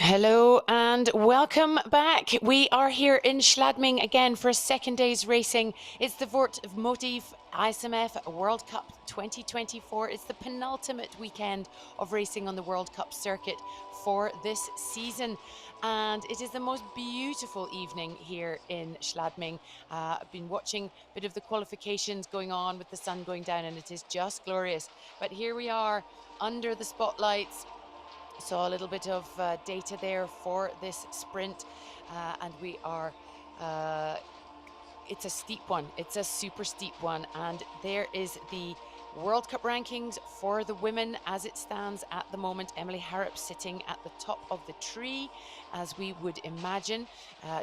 Hello and welcome back. We are here in Schladming again for a second day's racing. It's the Motiv ISMF World Cup 2024. It's the penultimate weekend of racing on the World Cup circuit for this season. And it is the most beautiful evening here in Schladming. I've been watching a bit of the qualifications going on with the sun going down, and it is just glorious. But here we are under the spotlights. Saw a little bit of data there for this sprint, and we are it's a steep one. It's a super steep one, and there is the World Cup rankings for the women as it stands at the moment. Emily Harrop sitting at the top of the tree, as we would imagine,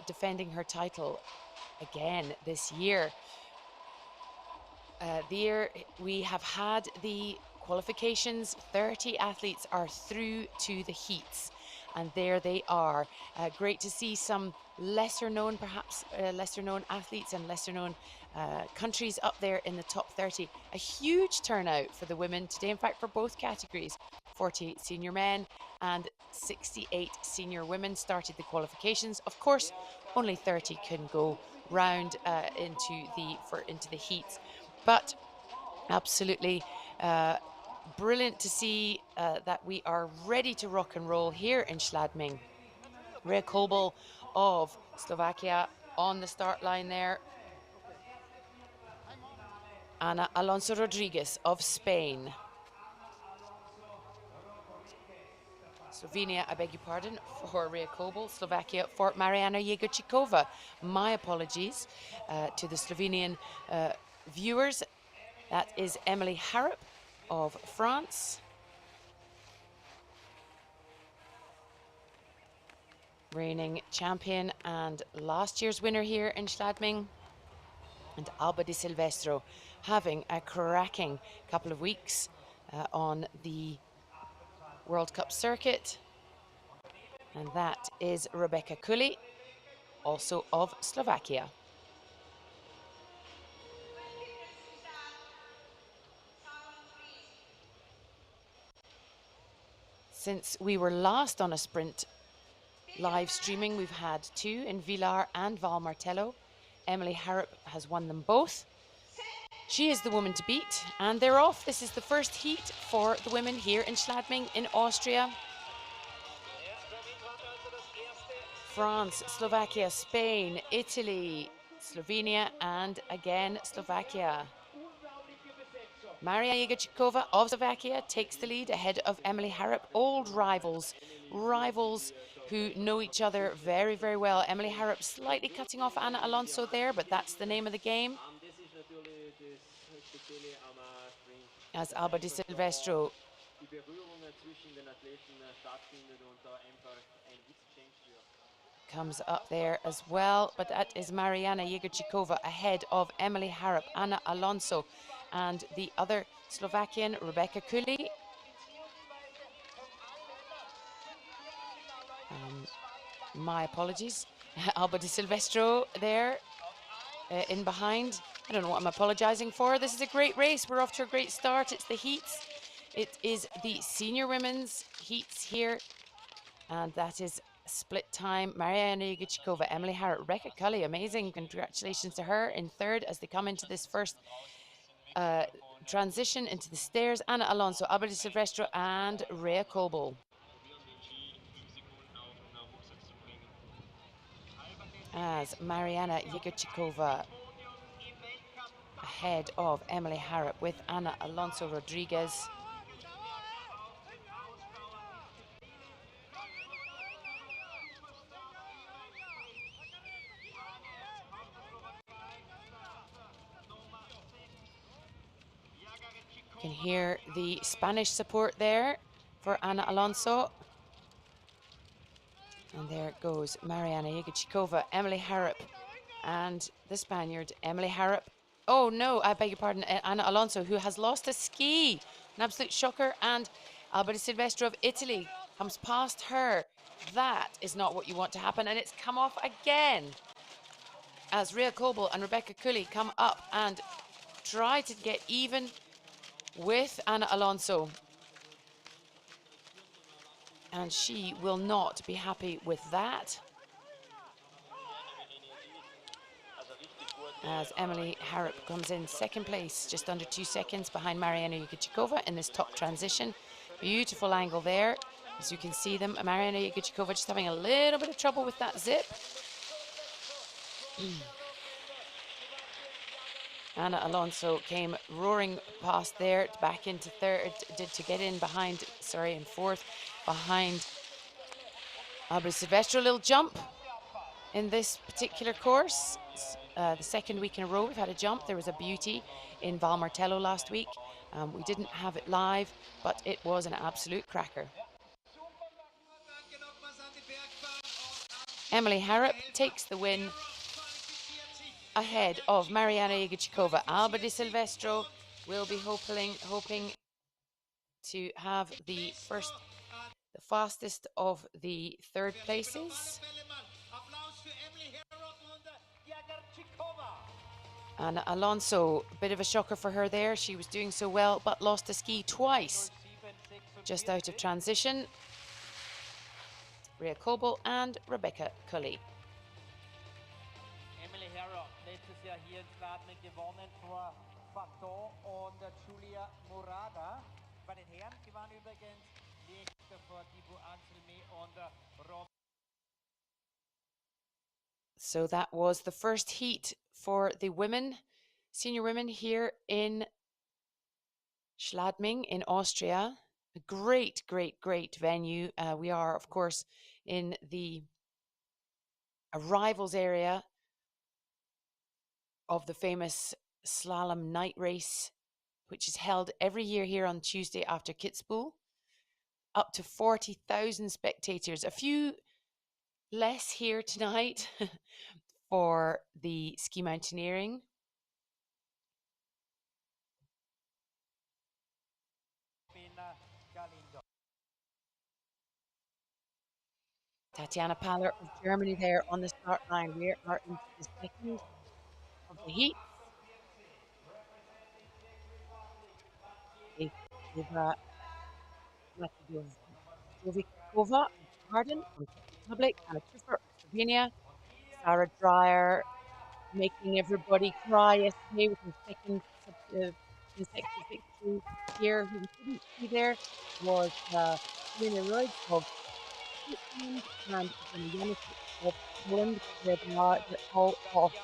defending her title again this year. There we have had the qualifications. 30 athletes are through to the heats, and there they are. Great to see some lesser known, perhaps lesser known athletes and lesser known countries up there in the top 30. A huge turnout for the women today, in fact, for both categories. 48 senior men and 68 senior women started the qualifications. Of course, only 30 can go round into the heats, but absolutely brilliant to see that we are ready to rock and roll here in Schladming. Rhea Kobel of Slovakia on the start line there. Ana Alonso Rodriguez of Spain. Slovenia, I beg your pardon, for Rhea Kobel. Slovakia for Mariana Jegorčíková. My apologies to the Slovenian viewers. That is Emily Harrop of France. Reigning champion and last year's winner here in Schladming. And Alba Di Silvestro having a cracking couple of weeks on the World Cup circuit. And that is Rebecca Kulli, also of Slovakia. Since we were last on a sprint live streaming, we've had two in Villar and Val Martello. Emily Harrop has won them both. She is the woman to beat, and they're off. This is the first heat for the women here in Schladming in Austria. France, Slovakia, Spain, Italy, Slovenia, and again Slovakia. Maria Jegorčíková of Slovakia takes the lead ahead of Emily Harrop. Old rivals who know each other very, very well. Emily Harrop slightly cutting off Ana Alonso there, but that's the name of the game. As Alba Di Silvestro comes up there as well, but that is Mariana Jegorčíková ahead of Emily Harrop, Ana Alonso, and the other Slovakian, Rebecca Kulli. My apologies. Alba Di Silvestro there in behind. I don't know what I'm apologizing for. This is a great race. We're off to a great start. It's the heats. It is the senior women's heats here, and that is split time. Mariana Jegorčíková, Emily Harrop, Rebecca Kulli, amazing. Congratulations to her in third as they come into this first transition into the stairs. Ana Alonso, Alba Di Silvestro, and Rhea Kobel. As Mariana Jegorčíková ahead of Emily Harrop with Ana Alonso Rodriguez. You can hear the Spanish support there for Ana Alonso. And there goes Mariana Jegorčíková, Emily Harrop, and the Spaniard, Emily Harrop. Oh no, I beg your pardon, Ana Alonso, who has lost a ski. An absolute shocker. And Alba Di Silvestro of Italy comes past her. That is not what you want to happen, and it's come off again. As Rhea Kobel and Rebecca Kulli come up and try to get even with Ana Alonso. And she will not be happy with that, as Emily Harrop comes in second place, just under 2 seconds behind Mariana Jegorchikova in this top transition. Beautiful angle there, as you can see them. Mariana Jegorchikova just having a little bit of trouble with that zip. Anna Alonso came roaring past there, back into third, to get in behind, sorry, in fourth, behind Alba Silvestro. Little jump in this particular course. The second week in a row we've had a jump. There was a beauty in Val Martello last week. We didn't have it live, but it was an absolute cracker. Emily Harrop takes the win ahead of Mariana Jegorchikova. Alba Di Silvestro will be hoping to have the fastest of the third places. And Alonso, a bit of a shocker for her there. She was doing so well, but lost a ski twice, just out of transition. Rhea Coble and Rebecca Cully. Emily Harrop, letztes Jahr hier in Schladming gewonnen vor Faton und Julia Murada. Bei den Herren gewann übrigens nicht vor Thibaut Anselme und Rob. So that was the first heat for the women, senior women here in Schladming in Austria. A great, great, great venue. We are, of course, in the arrivals area of the famous slalom night race, which is held every year here on Tuesday after Kitzbühel. Up to 40,000 spectators. A few less here tonight for the ski mountaineering. Tatjana Paller of Germany there on the start line. We are into the second of the heat. Eva Jovikova of Garden from Czech Republic, Anna Truffer of Slovenia, Sarah Dreyer making everybody cry yesterday with her second consecutive victory here. Who we couldn't see there was Selena Roig of Switzerland and Ivana Janicic of Poland. They're all off.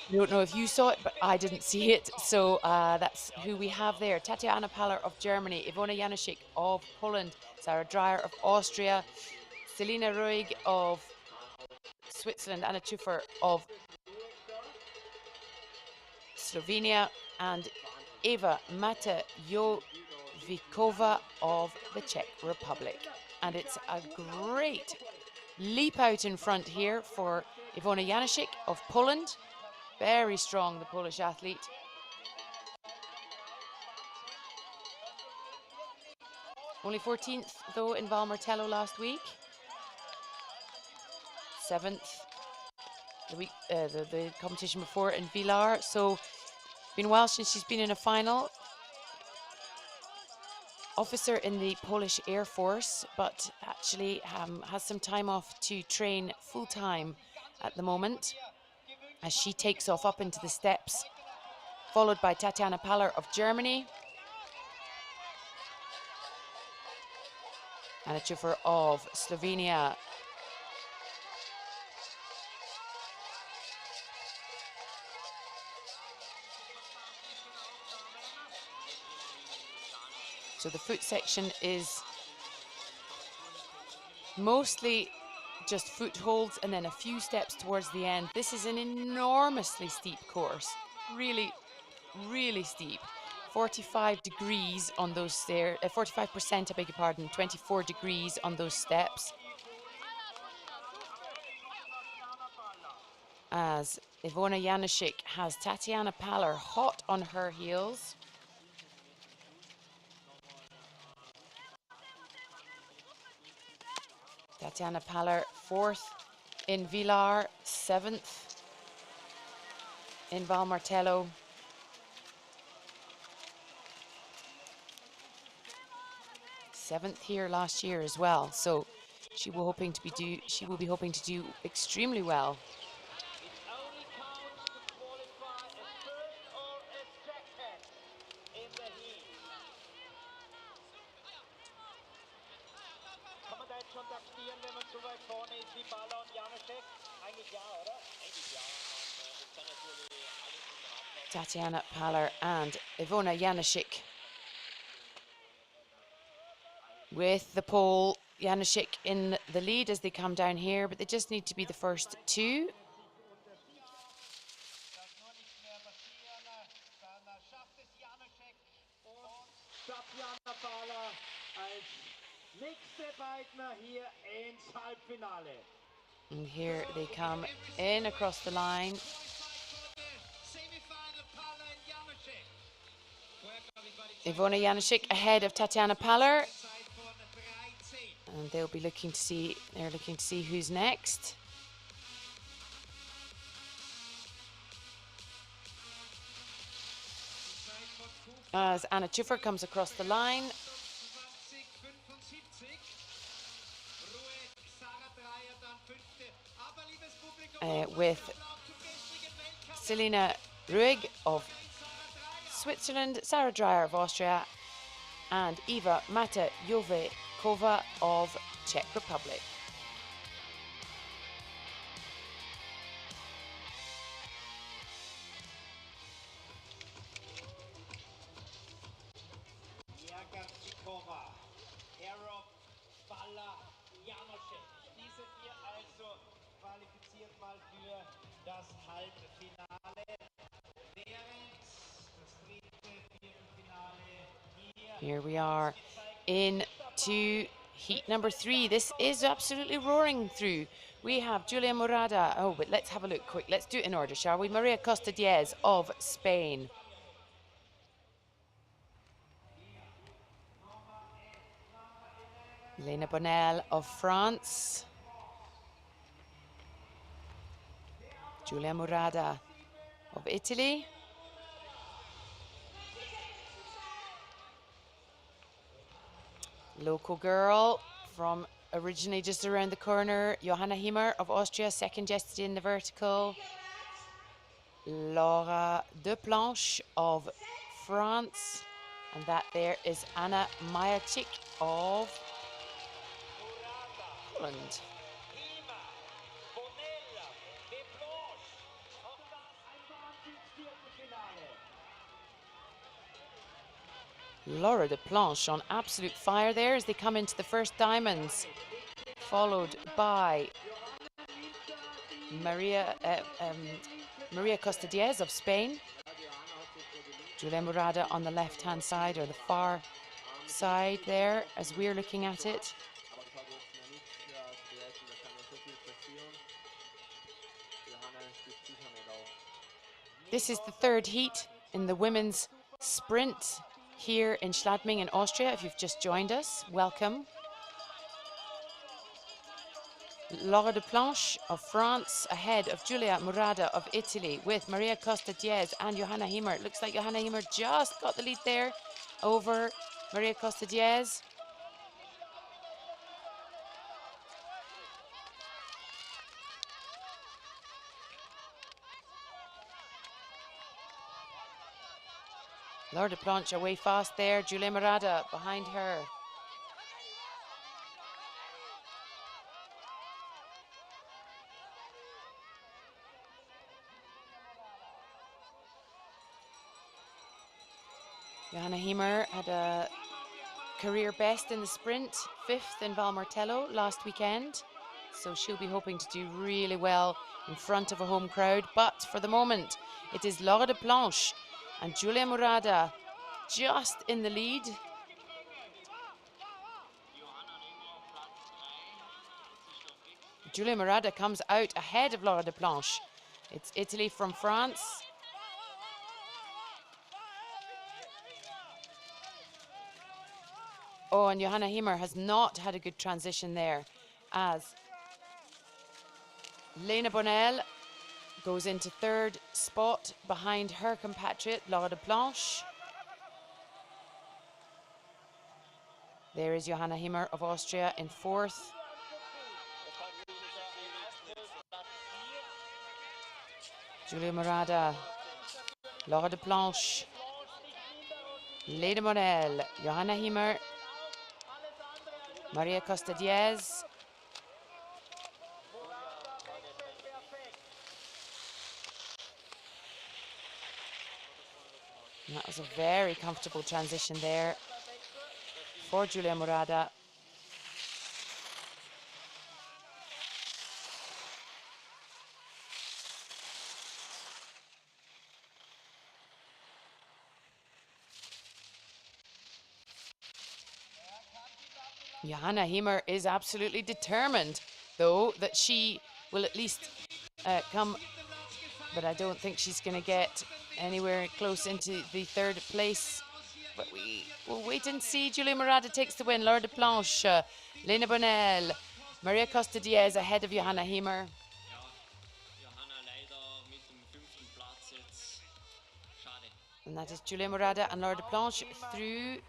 I don't know if you saw it, but I didn't see it. So that's who we have there. Tatjana Paller of Germany, Ivona Janicic of Poland, Sarah Dreyer of Austria, Selena Roig of Switzerland, Anna Truffer of Slovenia, and Eva Matajovikova of the Czech Republic. And it's a great leap out in front here for Ivona Janicic of Poland. Very strong, the Polish athlete. Only 14th, though, in Val Martello last week. 7th the competition before in Vilar. So been a while since she's been in a final. Officer in the Polish Air Force, but actually has some time off to train full-time at the moment, as she takes off up into the steps, followed by Tatjana Paller of Germany, Anna Truffer of Slovenia, so the foot section is mostly just footholds and then a few steps towards the end. This is an enormously steep course, really, really steep. 45 degrees on those stairs, 45%, I beg your pardon, 24 degrees on those steps. As Ivona Janicic has Tatjana Paller hot on her heels. Tatjana Paller, 4th in Vilar, 7th in Val Martello. 7th here last year as well. So she will be hoping to do extremely well. It only counts to qualify a first or a second in the heat. Kann man da jetzt schon taktieren, wenn man so weit vorne ist wie Baller und Januszek? Eigentlich ja, oder? Eigentlich ja. Es kann natürlich alles im Rahmen. Tatiana Paller and Ivona Januszek with the pole. Januszek in the lead as they come down here, but they just need to be the first two. Tatiana Paller als nächste Beidner hier ins Halbfinale. And here they come in across the line. Ivona Januszek ahead of Tatiana Paller. And they're looking to see who's next. As Anna Schiffer comes across the line. With Selina Ruig of Switzerland, Sarah Dreyer of Austria, and Eva Matajovekova of Czech Republic. Diese vier also qualifiziert mal für das Halbfinale, während das dritte Viertelfinale Here we are into heat number 3. This is absolutely roaring through. We have Julia Murada. Oh, but let's have a look quick. Let's do it in order, shall we? Maria Costa Diez of Spain. Elena Bonnel of France. Julia Murada of Italy. Local girl from originally just around the corner, Johanna Himmer of Austria, second yesterday in the vertical. Laura Deplanche of France. And that there is Anna Majacik of Holland. Laura Deplanche on absolute fire there as they come into the first diamonds, followed by Maria Costa Diez of Spain. Julia Murada on the left-hand side, or the far side there, as we're looking at it. This is the third heat in the women's sprint here in Schladming in Austria. If you've just joined us, welcome. Laura Deplanche of France ahead of Julia Murada of Italy, with Maria Costa Diez and Johanna Himmer. It looks like Johanna Himmer just got the lead there over Maria Costa Diez. Laura Deplanche away fast there, Julia Murada behind her. Johanna Himmer had a career best in the sprint, 5th in Val Martello last weekend. So she'll be hoping to do really well in front of a home crowd. But for the moment, it is Laura Deplanche and Julia Murada just in the lead. Julia Murada comes out ahead of Laura Deplanche. It's Italy from France. Oh, and Johanna Himmer has not had a good transition there, as Lena Bonnel goes into third spot behind her compatriot, Laura Deplanche. There is Johanna Himmer of Austria in fourth. Julia Morada, Laura de Planche, Leda Morel, Johanna Himmer, Maria Costa Diaz, and that was a very comfortable transition there for Julia Morada. Johanna Himmer is absolutely determined, though, that she will at least come, but I don't think she's going to get anywhere close into the third place. But we will wait and see. Julia Morada takes the win. Laura de Planche, Lena Bonnell, Maria Costa Diaz ahead of Johanna Himmer. And that is Julia Morada and Laura de Planche through.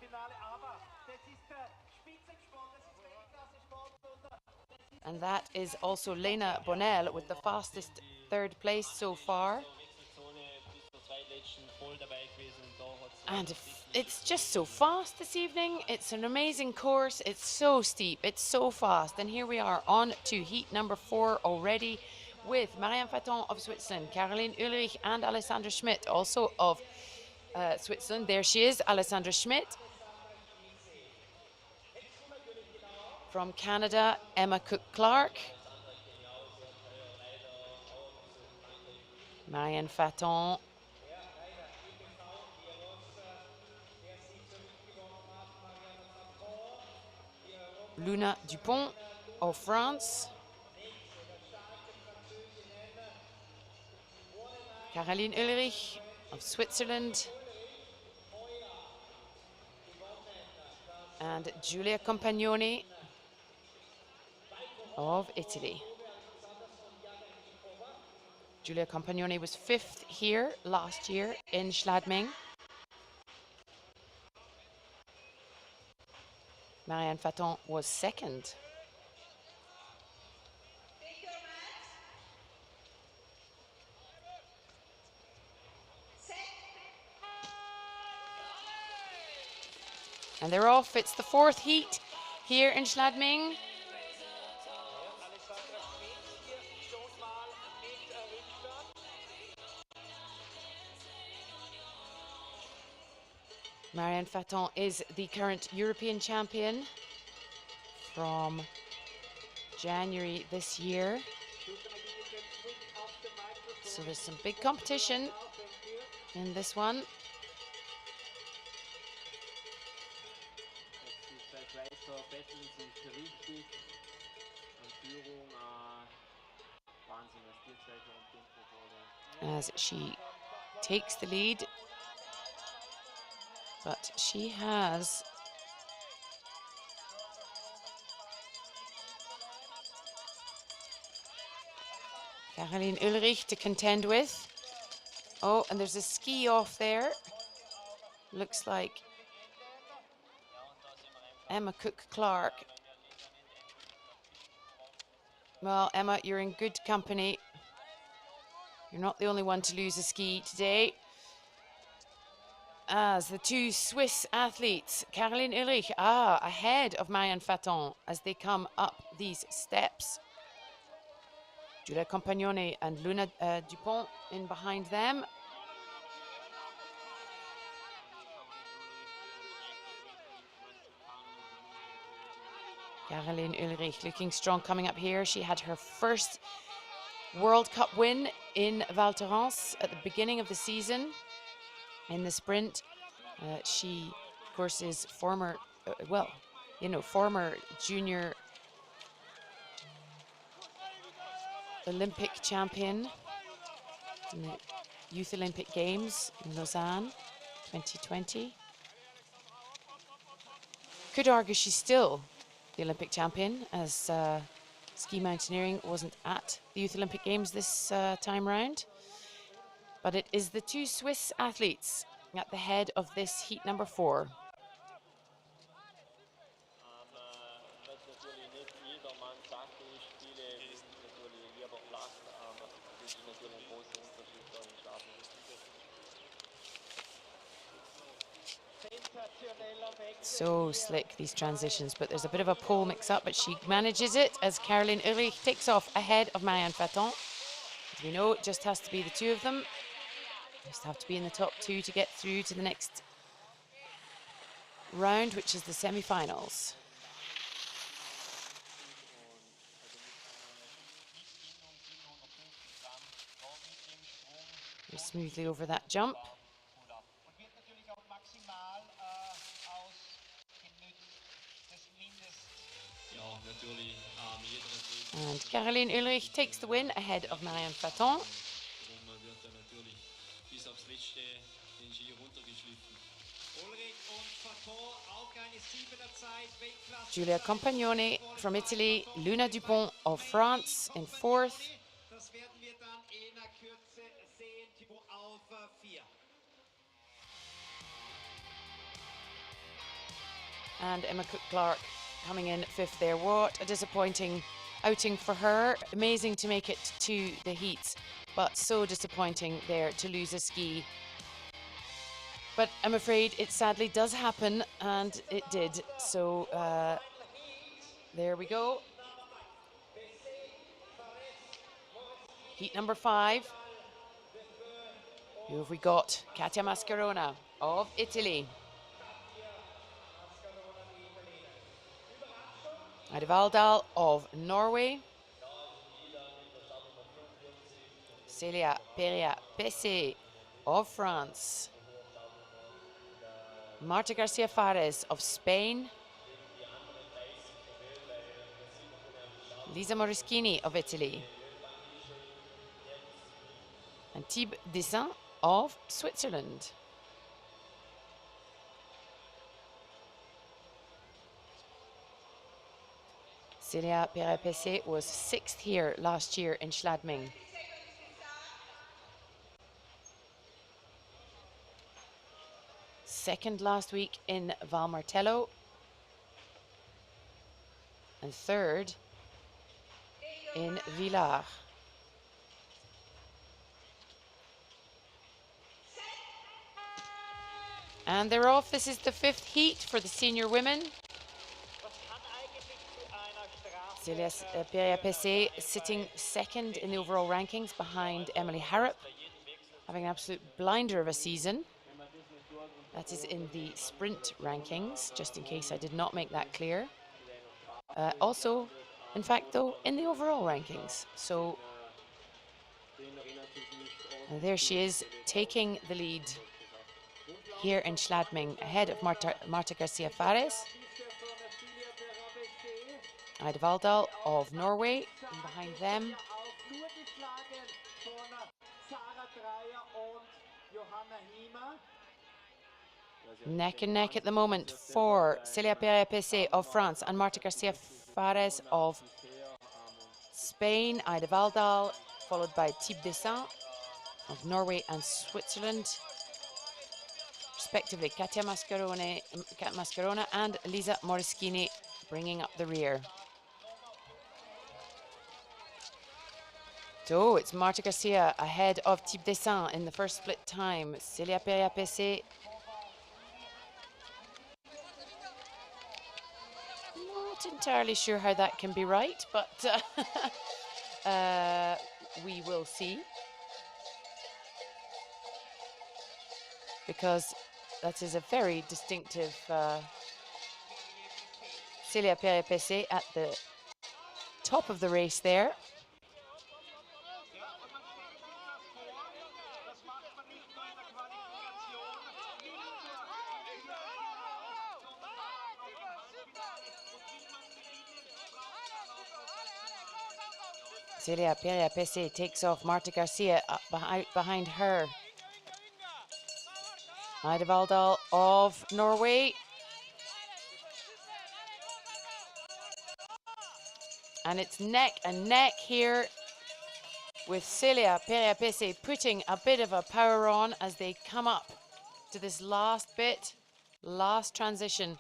And that is also Lena Bonnell with the fastest third place so far. And it's just so fast this evening. It's an amazing course. It's so steep. It's so fast. And here we are on to heat number 4 already with Marianne Faton of Switzerland, Caroline Ulrich and Alessandra Schmidt, also of Switzerland. There she is, Alessandra Schmidt. From Canada, Emma Cook-Clark. Marianne Faton. Luna Dupont of France. Caroline Ulrich of Switzerland. And Giulia Compagnoni of Italy. Giulia Compagnoni was 5th here last year in Schladming. Marianne Faton was 2nd. And they're off. It's the 4th heat here in Schladming. Marianne Faton is the current European champion from January this year. So there's some big competition in this one. As she takes the lead, but she has Caroline Ulrich to contend with. Oh, and there's a ski off there. Looks like Emma Cook-Clark. Well, Emma, you're in good company. You're not the only one to lose a ski today. As the two Swiss athletes, Caroline Ulrich, ahead of Marianne Faton as they come up these steps. Giulia Compagnoni and Luna Dupont in behind them. Caroline Ulrich looking strong coming up here. She had her first World Cup win in Val Thorens at the beginning of the season in the sprint. She, of course, is former, former junior Olympic champion in the Youth Olympic Games in Lausanne 2020. Could argue she's still the Olympic champion, as ski mountaineering wasn't at the Youth Olympic Games this time round. But it is the two Swiss athletes at the head of this heat number 4. So slick, these transitions, but there's a bit of a pole mix-up, but she manages it as Caroline Ulrich takes off ahead of Marianne Faton. As we know, it just has to be the two of them. Just have to be in the top two to get through to the next round, which is the semi-finals. Very smoothly over that jump. And Caroline Ulrich takes the win ahead of Marianne Faton. Giulia Compagnoni from Italy, Luna Dupont of France in fourth. And Emma Cook-Clark coming in fifth there. What a disappointing outing for her. Amazing to make it to the heats, but so disappointing there to lose a ski. But I'm afraid it sadly does happen, and it did. So there we go. Heat number 5. Who have we got? Katia Mascherona of Italy. Heide Valdal of Norway. Celia Peria-Pessé of France. Marta Garcia Fares of Spain. Lisa Moreschini of Italy. And Thibaut Dessin of Switzerland. Celia Peria-Pessé was 6th here last year in Schladming. Second last week in Val Martello. And third in Villars. And they're off. This is the 5th heat for the senior women. Celia Peria-Pessé sitting 2nd in the overall rankings behind Emily Harrop, having an absolute blinder of a season. That is in the sprint rankings, just in case I did not make that clear. Also, in fact, though, in the overall rankings. So there she is, taking the lead here in Schladming, ahead of Marta Garcia Fares. Heide Valdal of Norway, and behind them neck and neck at the moment for Celia Peria-Pessé of France and Marta Garcia Fares of Spain. Heide Valdal, followed by Thibaut Dessin of Norway and Switzerland, respectively. Katia Mascherona and Lisa Moreschini bringing up the rear. So it's Marta Garcia ahead of Thibaut Dessin in the first split time. Celia Peria-Pessé not entirely sure how that can be right, but we will see. Because that is a very distinctive Celia Peria-Pessé at the top of the race there. Celia Peria-Pessé takes off. Marta Garcia up behind her. Heide Valdal of Norway. And it's neck and neck here, with Celia Peria-Pessé putting a bit of a power on as they come up to this last bit, last transition.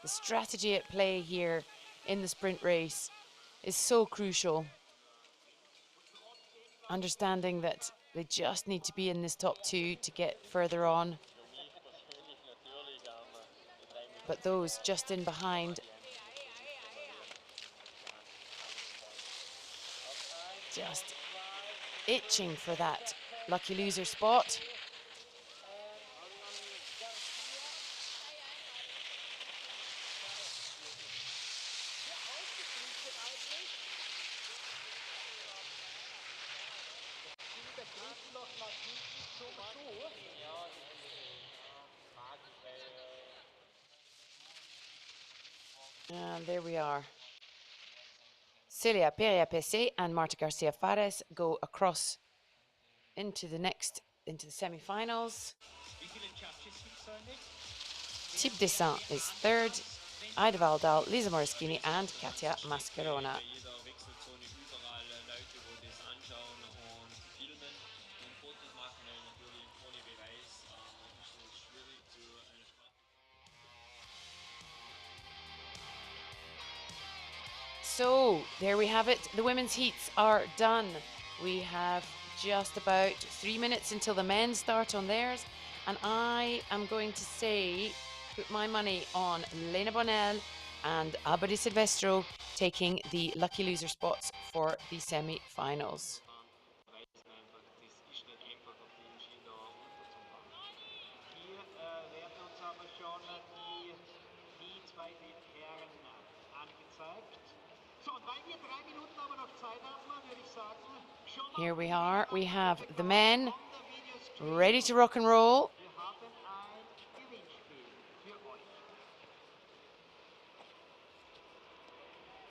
The strategy at play here in the sprint race is so crucial. Understanding that they just need to be in this top two to get further on. But those just in behind just itching for that lucky loser spot. And there we are. Celia Peria-Pese and Marta Garcia Fares go across into the semi-finals. Tip Descent is third. Ida Valdal, Lisa Moraschini and Katia Mascherona. So there we have it. The women's heats are done. We have just about 3 minutes until the men start on theirs. And I am going to put my money on Lena Bonnell and Abadi Silvestro taking the lucky loser spots for the semi-finals. Here we are. We have the men ready to rock and roll.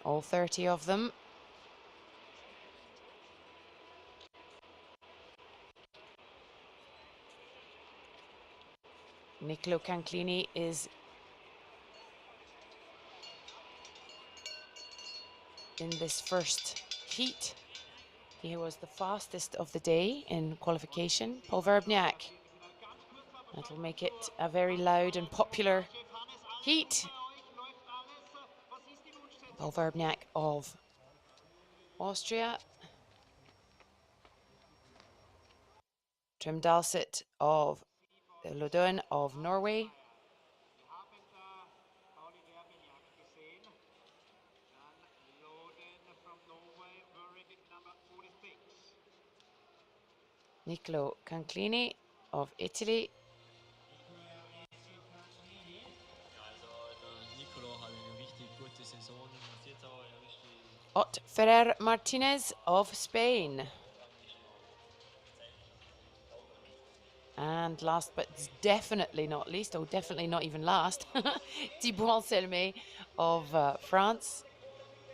All 30 of them. Nicolo Canclini is in this first heat. He was the fastest of the day in qualification. Paul Verbniak. That'll make it a very loud and popular heat. Paul Verbniak of Austria. Trim Dalsett of Lodun of Norway. Nicolo Canclini of Italy. Ot Ferrer Martinez of Spain. And last but definitely not least, definitely not even last, Thibaut Anselme of France,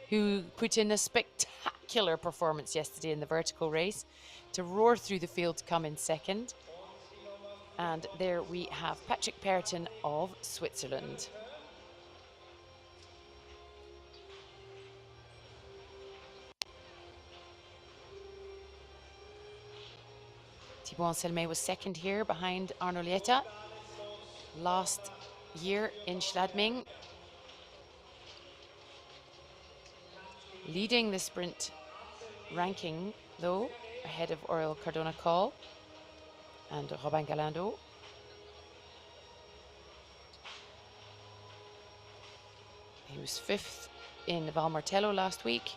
who put in a spectacular performance yesterday in the vertical race to roar through the field to come in second. And there we have Patrick Perton of Switzerland. Thibaut Anselme was second here behind Arno Lieta last year in Schladming. Leading the sprint ranking, though, ahead of Oriol Cardona-Call and Robin Galando. He was fifth in Valmartello last week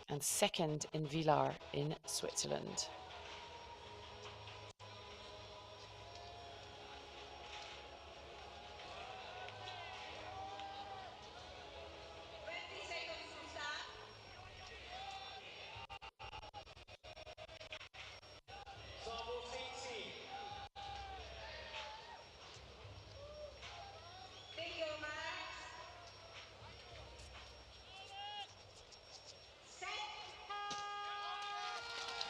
and second in Villars in Switzerland.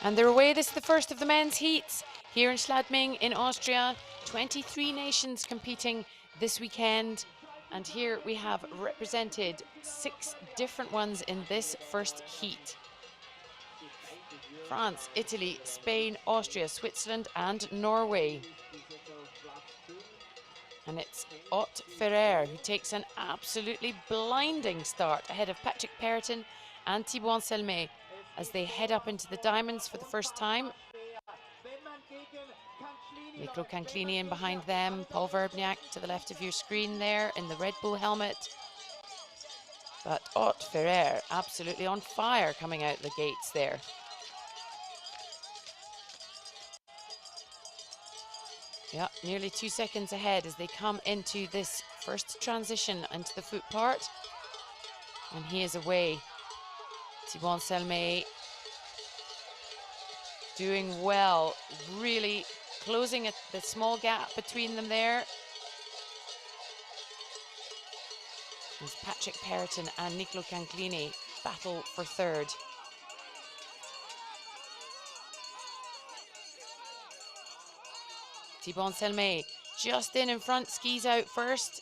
And they're away. This is the first of the men's heats here in Schladming in Austria. 23 nations competing this weekend. And here we have represented 6 different ones in this first heat. France, Italy, Spain, Austria, Switzerland and Norway. And it's Ott Ferrer who takes an absolutely blinding start ahead of Patrick Perreton and Thibaut Anselme as they head up into the diamonds for the first time. Nicola Canclini in behind them, Paul Verbniak to the left of your screen there in the Red Bull helmet. But Ott Ferrer absolutely on fire coming out the gates there. Yeah, nearly 2 seconds ahead as they come into this first transition into the foot part. And he is away. Thibaut Anselme doing well, really closing the small gap between them there. As Patrick Perreton and Nicola Canclini battle for third. Thibaut Anselme just in front, skis out first,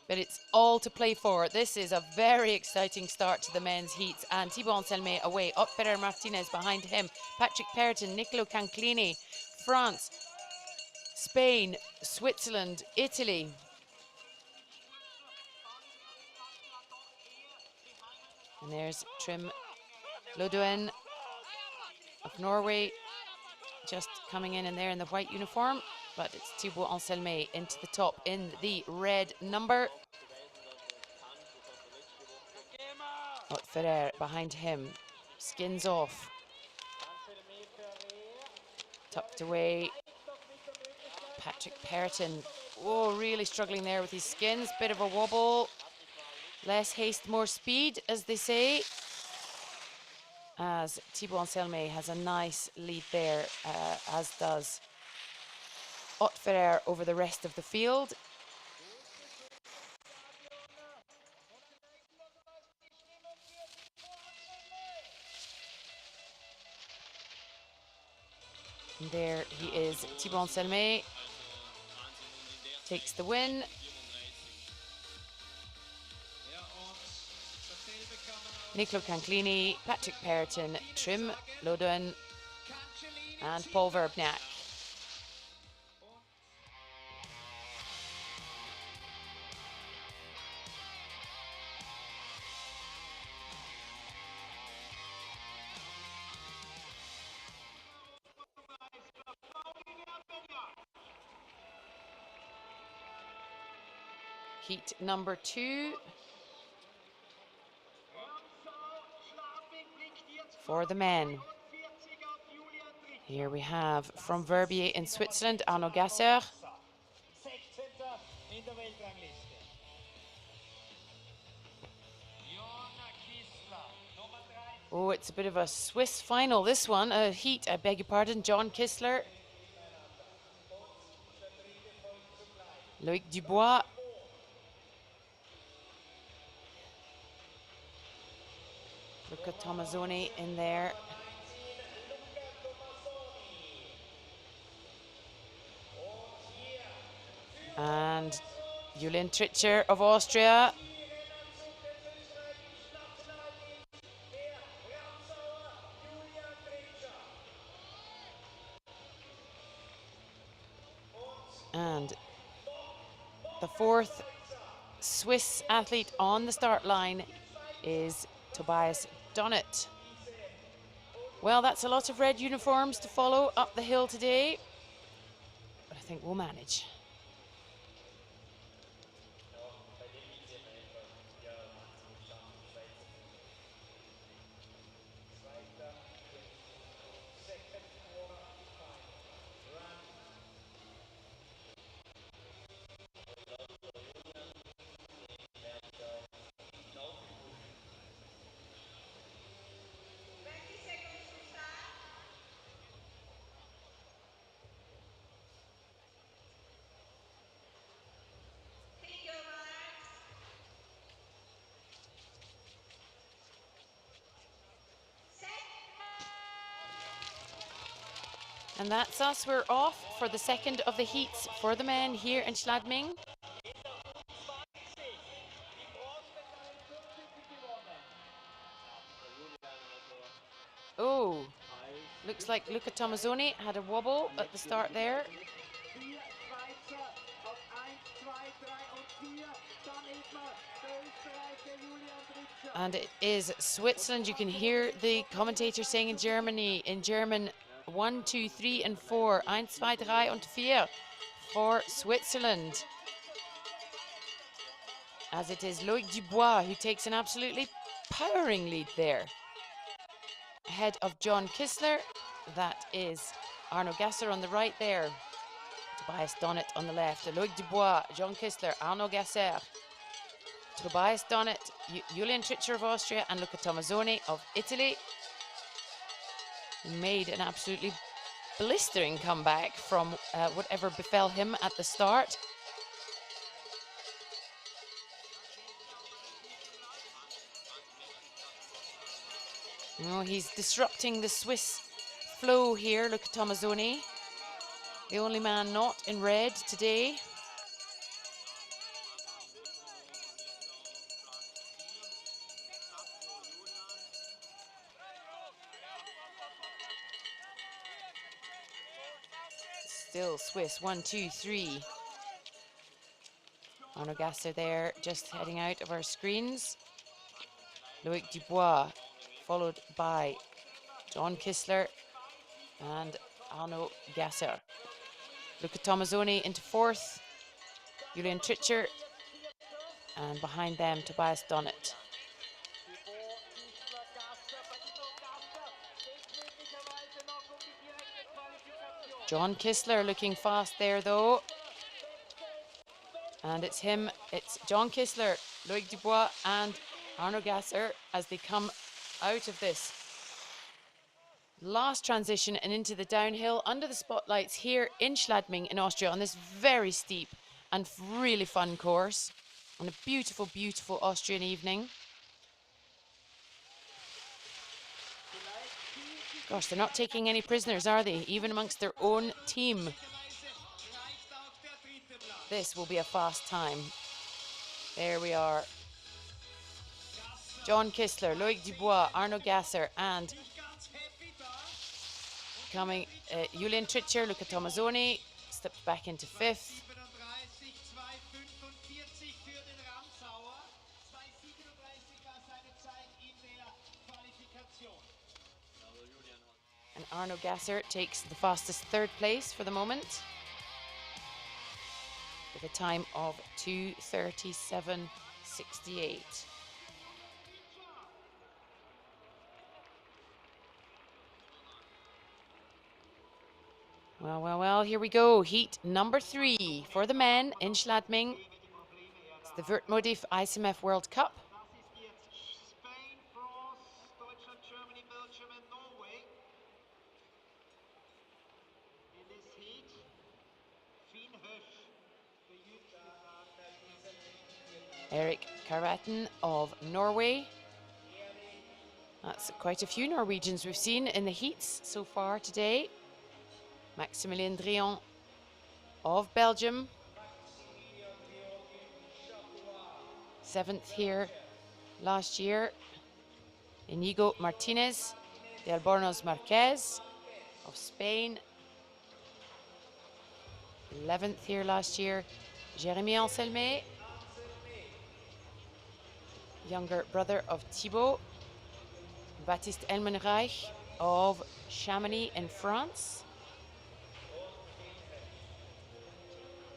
but it's all to play for. This is a very exciting start to the men's heats, and Thibaut Anselme away, up Ferrer Martinez behind him, Patrick Perreton, Nicola Canclini, France, Spain, Switzerland, Italy. And there's Trym Loduen of Norway, just coming in there in the white uniform, but it's Thibaut Anselme into the top in the red number. Ott Ferrer behind him, skins off, tucked away. Patrick Perreton, oh, really struggling there with his skins, bit of a wobble. Less haste, more speed, as they say. As Thibaut Anselme has a nice lead there, as does Ott Ferrer over the rest of the field. And there he is, Thibaut Anselme takes the win. Nicola Canclini, Patrick Perreton, Trym Loduen and Paul Verbniak. Heat number 2 for the men. Here we have from Verbier in Switzerland, Arno Gasser. Oh, it's a bit of a Swiss final, this one. A heat, I beg your pardon. John Kissler. Loic Dubois. Luca Tomazzoni in there. And Julien Tritcher of Austria. And the fourth Swiss athlete on the start line is Tobias Donnet. Well, that's a lot of red uniforms to follow up the hill today, but I think we'll manage. And that's us. We're off for the second of the heats for the men here in Schladming. Oh, looks like Luca Tomazzoni had a wobble at the start there. And it is Switzerland. You can hear the commentator saying in German, 1, 2, 3, and 4. 1, 2, 3 und 4 for Switzerland. As it is Loic Dubois who takes an absolutely powering lead there. Ahead of John Kissler, that is Arno Gasser on the right there. Tobias Donnet on the left. Loic Dubois, John Kissler, Arno Gasser. Tobias Donnet, Julian Tritcher of Austria, and Luca Tomazzoni of Italy. He made an absolutely blistering comeback from whatever befell him at the start. Oh, he's disrupting the Swiss flow here, Luca Tomazzoni. The only man not in red today. Still Swiss, 1, 2, 3. Arno Gasser there, just heading out of our screens. Loic Dubois, followed by John Kissler and Arno Gasser. Luca Tomazzoni into fourth, Julian Tritcher, and behind them Tobias Donnet. John Kissler looking fast there though. And it's him, it's John Kissler, Loic Dubois and Arno Gasser as they come out of this last transition and into the downhill under the spotlights here in Schladming in Austria on this very steep and really fun course on a beautiful, beautiful Austrian evening. Gosh, they're not taking any prisoners, are they? Even amongst their own team. This will be a fast time. There we are. John Kissler, Loic Dubois, Arno Gasser, and coming Julian Tritcher, Luca Tomazzoni slipped back into fifth. And Arno Gasser takes the fastest third place for the moment with a time of 2:37.68. Well, well, well, here we go. Heat number 3 for the men in Schladming. It's the Wertmodiv ISMF World Cup. Spain, France, Deutschland, Germany, Belgium, and Norway. In this heat, Finn Hösch, Erik Karaten of Norway. That's quite a few Norwegians we've seen in the heats so far today. Maximilien Drian of Belgium. 7th here last year. Inigo Martinez de Albornoz Marquez of Spain. 11th here last year. Jérémy Anselme, younger brother of Thibaut. Baptiste Elmenreich of Chamonix in France.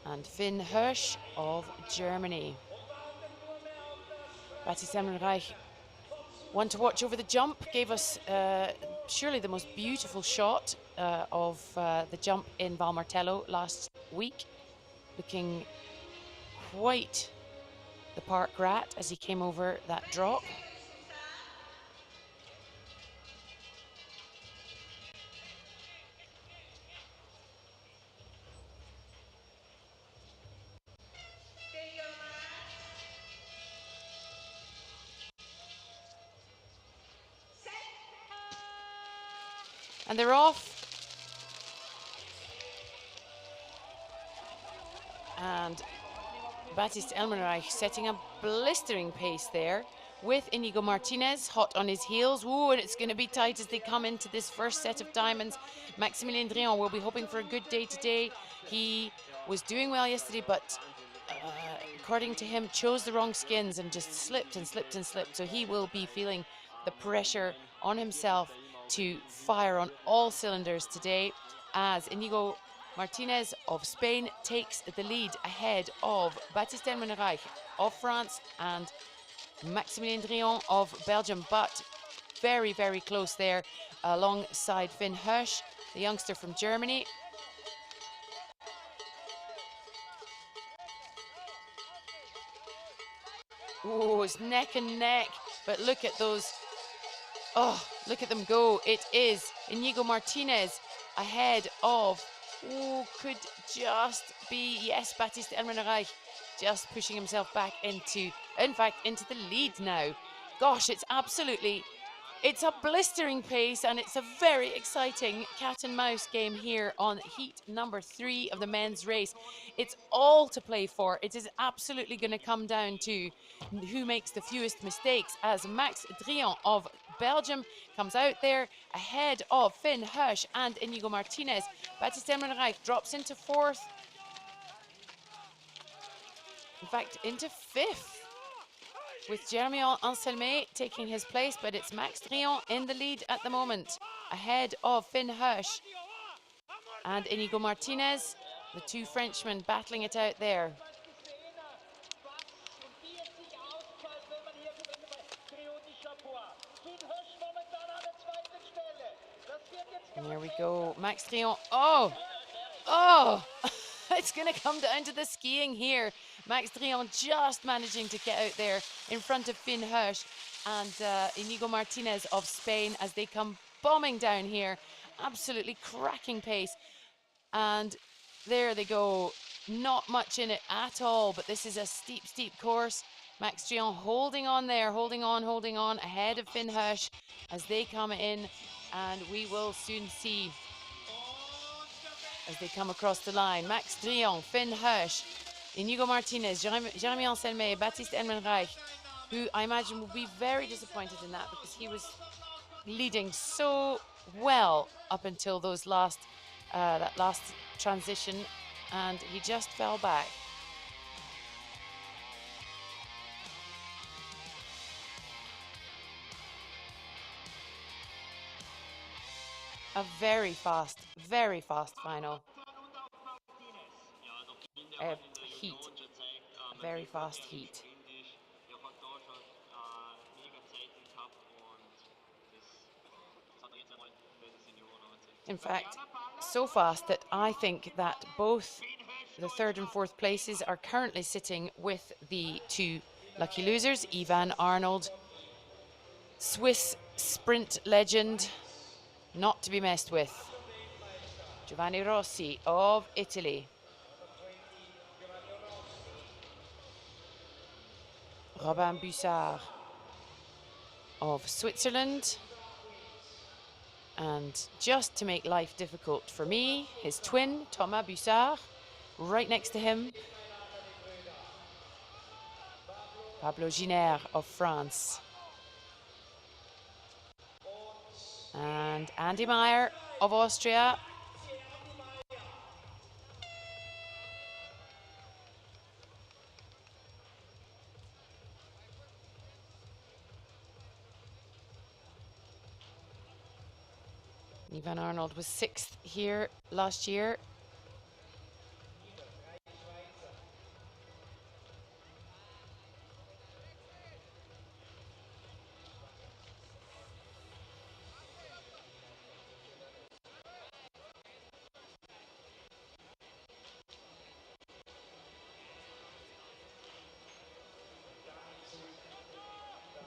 And Finn Hösch of Germany. Baptiste Elmenreich, one to watch over the jump, gave us surely the most beautiful shot of the jump in Val Martello last week. Looking quite the park rat as he came over that drop. And they're off. And Baptiste Elmenreich setting a blistering pace there with Inigo Martinez hot on his heels. Ooh, and it's going to be tight as they come into this first set of diamonds. Maximilien Drian will be hoping for a good day today. He was doing well yesterday, but according to him, chose the wrong skins and just slipped and slipped and slipped. So he will be feeling the pressure on himself to fire on all cylinders today, as Inigo Martinez of Spain takes the lead ahead of Baptiste Elmenreich of France and Maximilien Drian of Belgium, but very, very close there alongside Finn Hirsch, the youngster from Germany. Oh, it's neck and neck, but look at those. Oh, look at them go. It is Inigo Martinez ahead of, oh, could just be, yes, Baptiste Elmenreich just pushing himself back into, in fact, into the lead now. Gosh, it's absolutely, it's a blistering pace, and it's a very exciting cat and mouse game here on heat number 3 of the men's race. It's all to play for. It is absolutely going to come down to who makes the fewest mistakes, as Max Drian of Belgium comes out there ahead of Finn Hirsch and Inigo Martinez. Baptiste Elmenreich drops into 4th. In fact, into 5th. With Jeremy Anselme taking his place, but it's Max Drian in the lead at the moment, ahead of Finn Hirsch and Inigo Martinez, the two Frenchmen battling it out there. And here we go, Max Drian, oh, it's going to come down to the skiing here. Max Drian just managing to get out there in front of Finn Hirsch and Inigo Martinez of Spain as they come bombing down here. Absolutely cracking pace. And there they go. Not much in it at all, but this is a steep, steep course. Max Drian holding on there, holding on, ahead of Finn Hirsch as they come in. And we will soon see as they come across the line. Max Drian, Finn Hirsch, Inigo Martinez, Jeremy Anselme, Baptiste Elmenreich, who I imagine will be very disappointed in that because he was leading so well up until those that last transition, and he just fell back. A very fast final. Heat. A very fast heat. In fact, so fast that I think that both the 3rd and 4th places are currently sitting with the two lucky losers. Ivan Arnold, Swiss sprint legend, not to be messed with. Giovanni Rossi of Italy. Robin Bussard of Switzerland. And just to make life difficult for me, his twin, Thomas Bussard, right next to him. Pablo Giner of France. And Andy Meyer of Austria. Ivan Arnold was 6th here last year.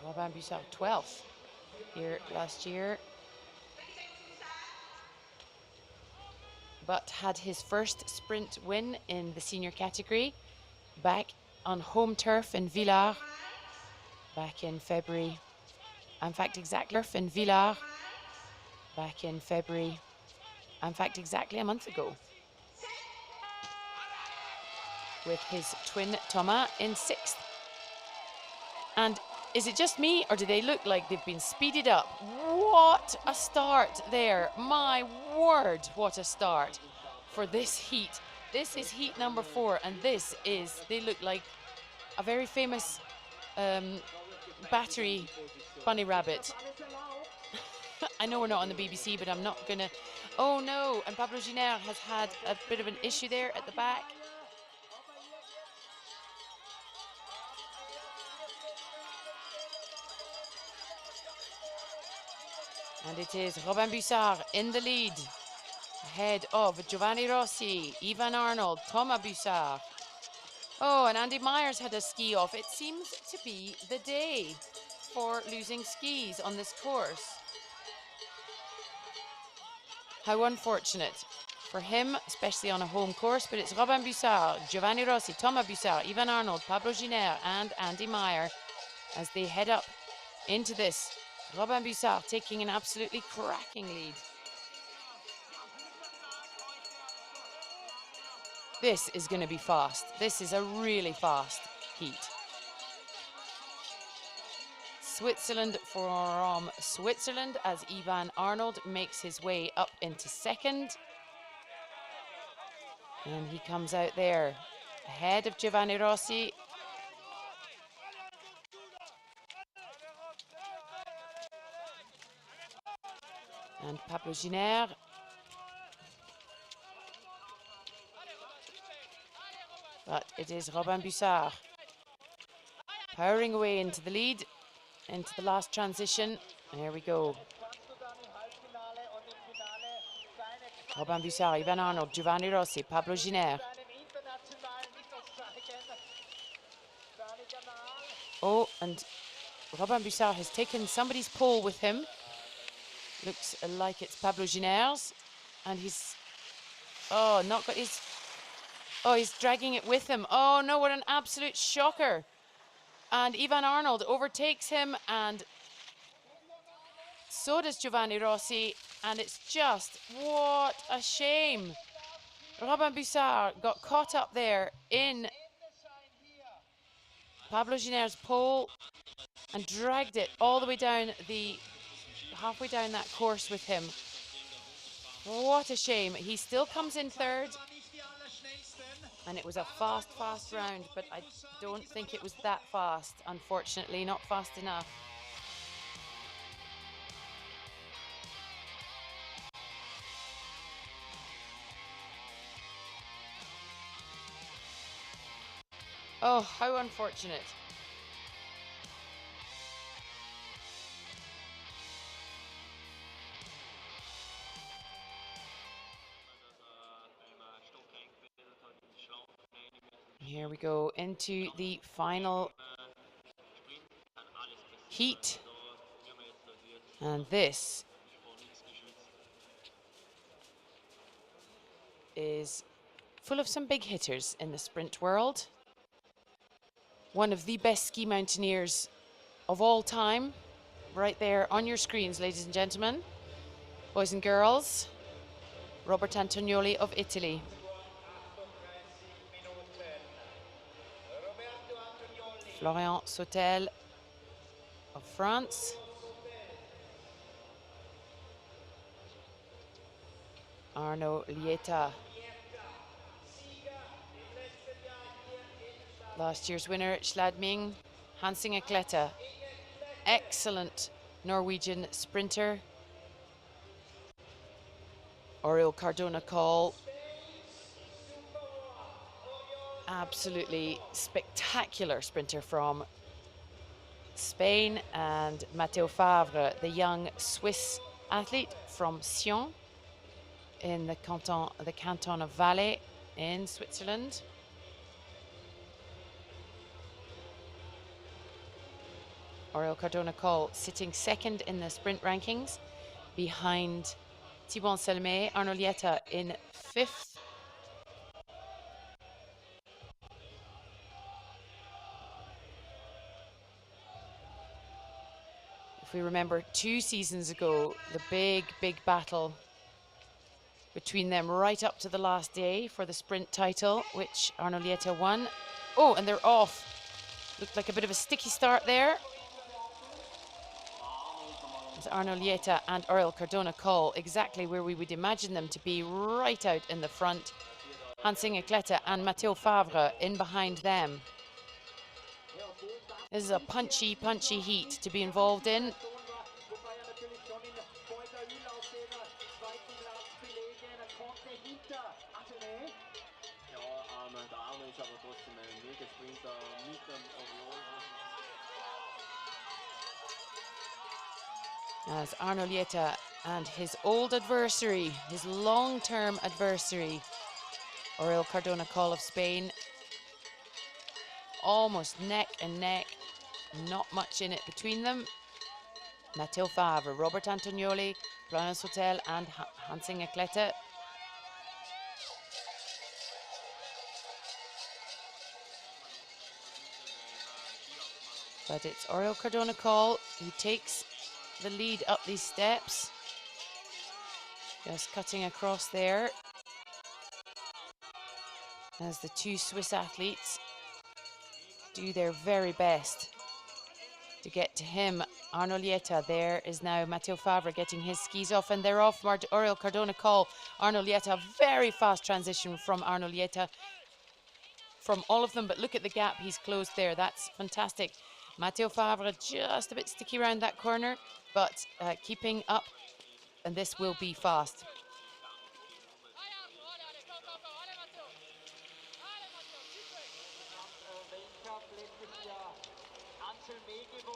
Robin Bussard 12th here last year, but had his first sprint win in the senior category back on home turf in Villars back in February. In fact, exactly in Villars back in February. In fact, exactly a month ago, with his twin Thomas in 6th. And is it just me, or do they look like they've been speeded up? What a start there. My word, what a start for this heat. This is heat number 4, and this is, they look like a very famous battery bunny rabbit. I know we're not on the BBC, but I'm not gonna. Oh no! And Pablo Giner has had a bit of an issue there at the back. And it is Robin Bussard in the lead, ahead of Giovanni Rossi, Ivan Arnold, Thomas Bussard. Oh, and Andy Myers had a ski off. It seems to be the day for losing skis on this course. How unfortunate for him, especially on a home course, but it's Robin Bussard, Giovanni Rossi, Thomas Bussard, Ivan Arnold, Pablo Giner and Andy Meyer as they head up into this. Robin Bussard taking an absolutely cracking lead. This is going to be fast. This is a really fast heat. Switzerland from Switzerland as Ivan Arnold makes his way up into second. And he comes out there ahead of Giovanni Rossi. And Pablo Giner. But it is Robin Bussard powering away into the lead, into the last transition. There we go. Robin Bussard, Ivan Arnold, Giovanni Rossi, Pablo Giner. Oh, and Robin Bussard has taken somebody's pole with him. Looks like it's Pablo Giner's. And he's, oh, not got his, oh, he's dragging it with him. Oh no, what an absolute shocker. And Ivan Arnold overtakes him, and so does Giovanni Rossi. And it's just, what a shame. Robin Bussard got caught up there in Pablo Giner's pole and dragged it all the way down halfway down that course with him. What a shame. He still comes in third. And it was a fast round, but I don't think it was that fast, unfortunately, not fast enough. Oh, how unfortunate. Here we go into the final heat. And this is full of some big hitters in the sprint world. One of the best ski mountaineers of all time, right there on your screens, ladies and gentlemen, boys and girls, Robert Antonioli of Italy. Florian Sautel of France. Arno Lieta, last year's winner at Schladming. Hansing Klette, excellent Norwegian sprinter. Oriol Cardona-Cole, absolutely spectacular sprinter from Spain. And Matteo Favre, the young Swiss athlete from Sion in the canton of Valais in Switzerland. Oriol Cardona-Cole sitting second in the sprint rankings behind Thibaut Selmet. Arno Lieta in fifth. If we remember 2 seasons ago, the big battle between them right up to the last day for the sprint title, which Arno Lieta won. Oh, and they're off. Looked like a bit of a sticky start there. It's Arno Lieta and Oriol Cardona-Cole, exactly where we would imagine them to be, right out in the front. Hansing Klette and Matteo Favre in behind them. This is a punchy, punchy heat to be involved in. As Arno Lieta and his old adversary, his long-term adversary, Oriol Cardona Call of Spain, almost neck and neck, not much in it between them. Matteo Favre, Robert Antonioli, Florian Sautel and Hansing Klette. But it's Oriol Cardona Call who takes the lead up these steps. Just cutting across there as the two Swiss athletes do their very best to get to him. Arno Lieta, there is now Matteo Favre getting his skis off, and they're off. Oriol Cardona Call, Arno Lieta, very fast transition from Arno Lieta, from all of them, but look at the gap he's closed there. That's fantastic. Matteo Favre just a bit sticky around that corner, but keeping up, and this will be fast.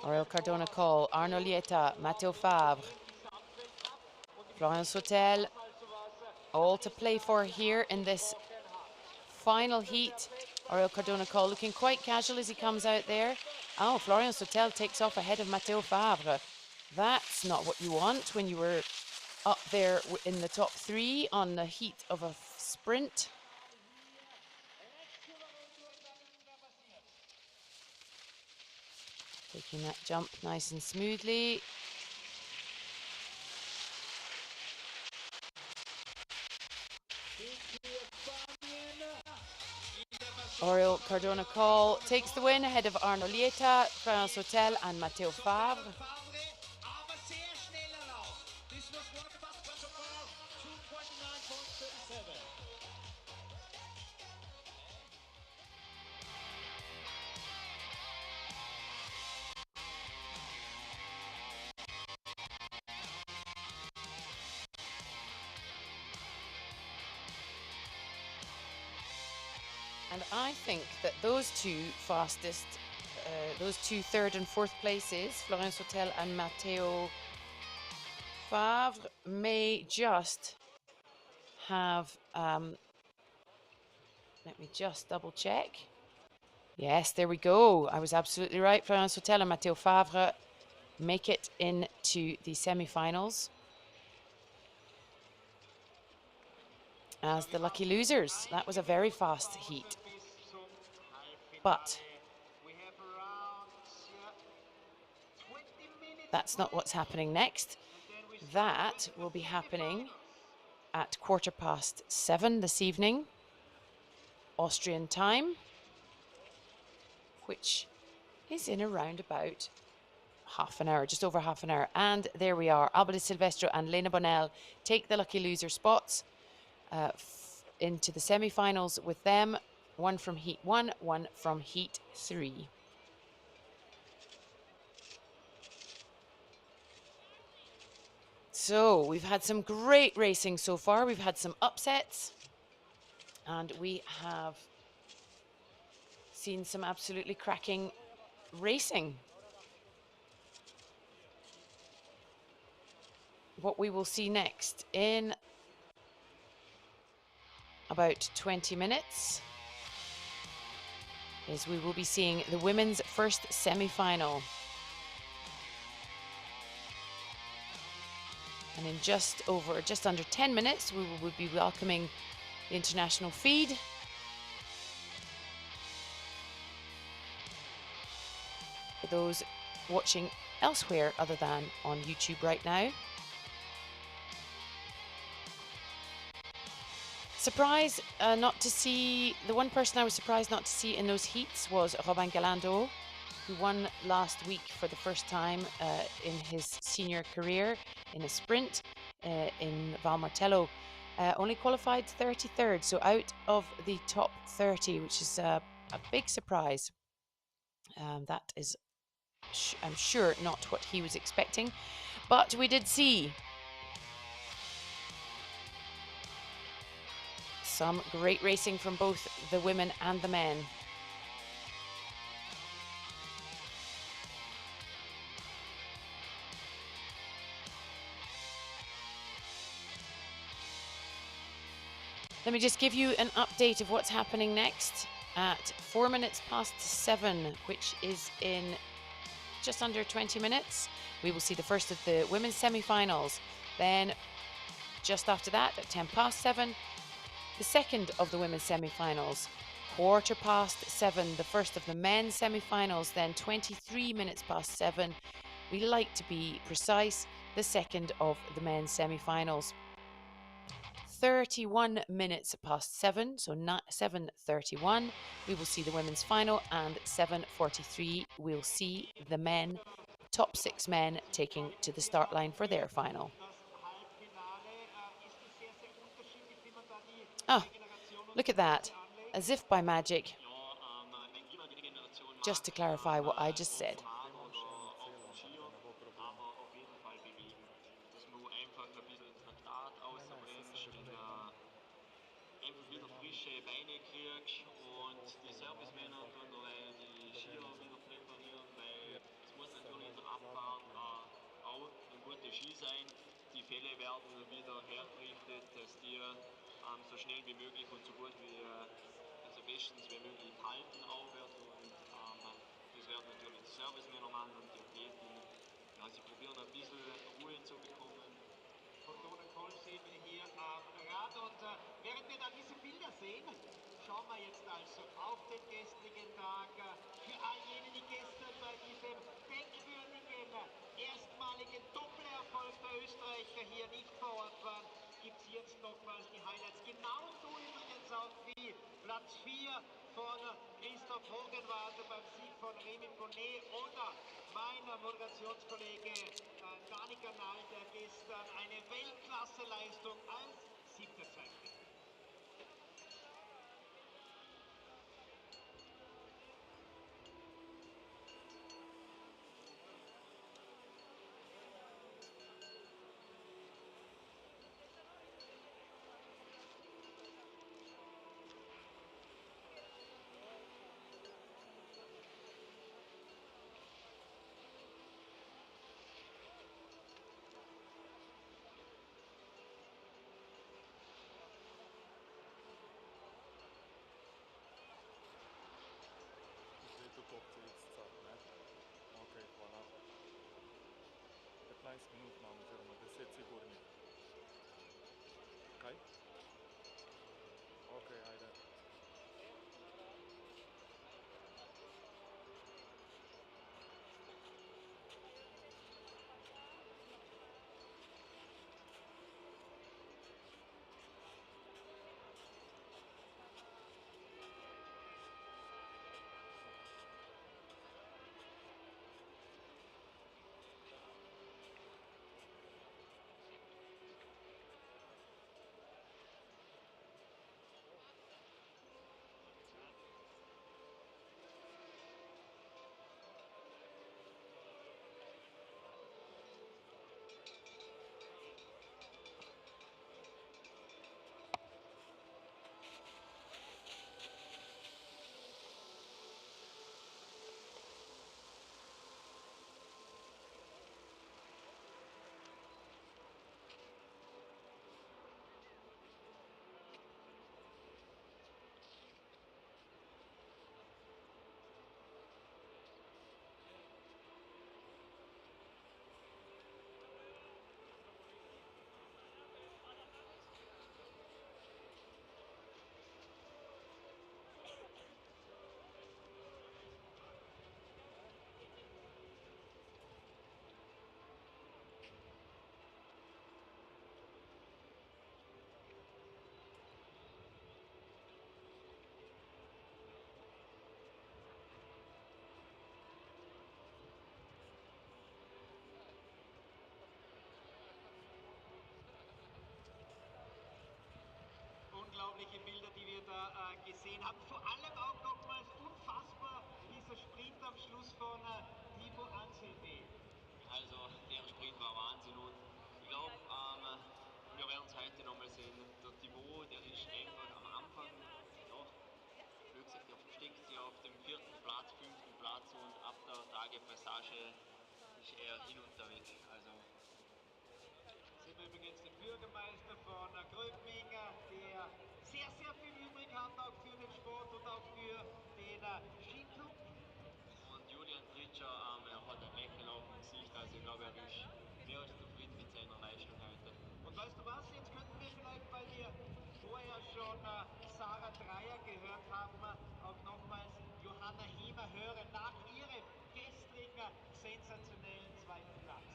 Oriol Cardona Call, Arno Lieta, Matteo Favre, Florian Sautel, all to play for here in this final heat. Oriol Cardona Call looking quite casual as he comes out there. Oh, Florian Sautel takes off ahead of Matteo Favre. That's not what you want when you were up there in the top three on the heat of a sprint. Taking that jump nice and smoothly. Oriol Cardona Call takes the win ahead of Arno Lieta, Florian Sautel and Matteo Favre. And I think that those two fastest, those two third and fourth places, Florian Sautel and Matteo Favre, may just have, let me just double check. Yes, there we go. I was absolutely right. Florian Sautel and Matteo Favre make it into the semi-finals as the lucky losers. That was a very fast heat. But that's not what's happening next. That will be happening at 7:15 this evening, Austrian time, which is in around about half an hour, just over half an hour. And there we are. Alba Di Silvestro and Lena Bonnell take the lucky loser spots into the semi-finals with them. One from heat 1, one from heat 3. So we've had some great racing so far. We've had some upsets, and we have seen some absolutely cracking racing. What we will see next in about 20 minutes is we will be seeing the women's first semi-final. And in just under 10 minutes, we will be welcoming the international feed. For those watching elsewhere other than on YouTube right now. Surprise not to see, the one person I was surprised not to see in those heats was Robin Galando, who won last week for the first time in his senior career in a sprint in Val Martello. Only qualified 33rd, so out of the top 30, which is a big surprise. That is I'm sure not what he was expecting, but we did see some great racing from both the women and the men. Let me just give you an update of what's happening next. At 4 minutes past 7, which is in just under 20 minutes, we will see the first of the women's semi-finals. Then just after that, at 10 past 7, the second of the women's semi-finals. 7:15, the first of the men's semi-finals. Then 23 minutes past 7, we like to be precise, the second of the men's semi-finals. 31 minutes past 7, so 7:31, we will see the women's final, and 7:43, we'll see the men, top 6 men, taking to the start line for their final. Ah, look at that, as if by magic. Just to clarify what I just said. Sehen wir hier am Rad und während wir da diese Bilder sehen, schauen wir jetzt also auf den gestrigen Tag. Für all jene, die gestern bei diesem denkwürdigen, erstmaligen Doppelerfolg der Österreicher hier nicht vor Ort waren, gibt es jetzt nochmals die Highlights. Genauso übrigens auch wie Platz 4 von Christoph Hogenwarter beim Sieg von Remy Bonnet oder mein Moderationskollege Dani Kanal, der gestern eine Weltklasseleistung als Siebter zeigte. Unglaubliche Bilder, die wir da gesehen haben. Vor allem auch nochmals unfassbar dieser Sprint am Schluss von Thibaut Anselme. Also der Sprint war Wahnsinn und ich glaube, wir werden es heute nochmal sehen. Der Thibaut, der ist einfach am Anfang, ja, blöd gesagt, der versteckt sich auf dem 4. Platz, 5. Platz und ab der Tagepassage ist er hin und weg. Also Sehen wir übrigens den Bürgermeister von Schladming, der sehr, sehr viel übrig hat, auch für den Sport und auch für den Skiclub. und Julian Tritscher, er hat ein Lächeln auf dem Gesicht, also ich glaube, er ist mehr als zufrieden mit seiner Leistung heute. Und weißt du was, jetzt könnten wir vielleicht, weil wir vorher schon Sarah Dreier gehört haben, auch nochmals Johanna Hiemer hören, nach ihrem gestrigen sensationellen 2. Platz.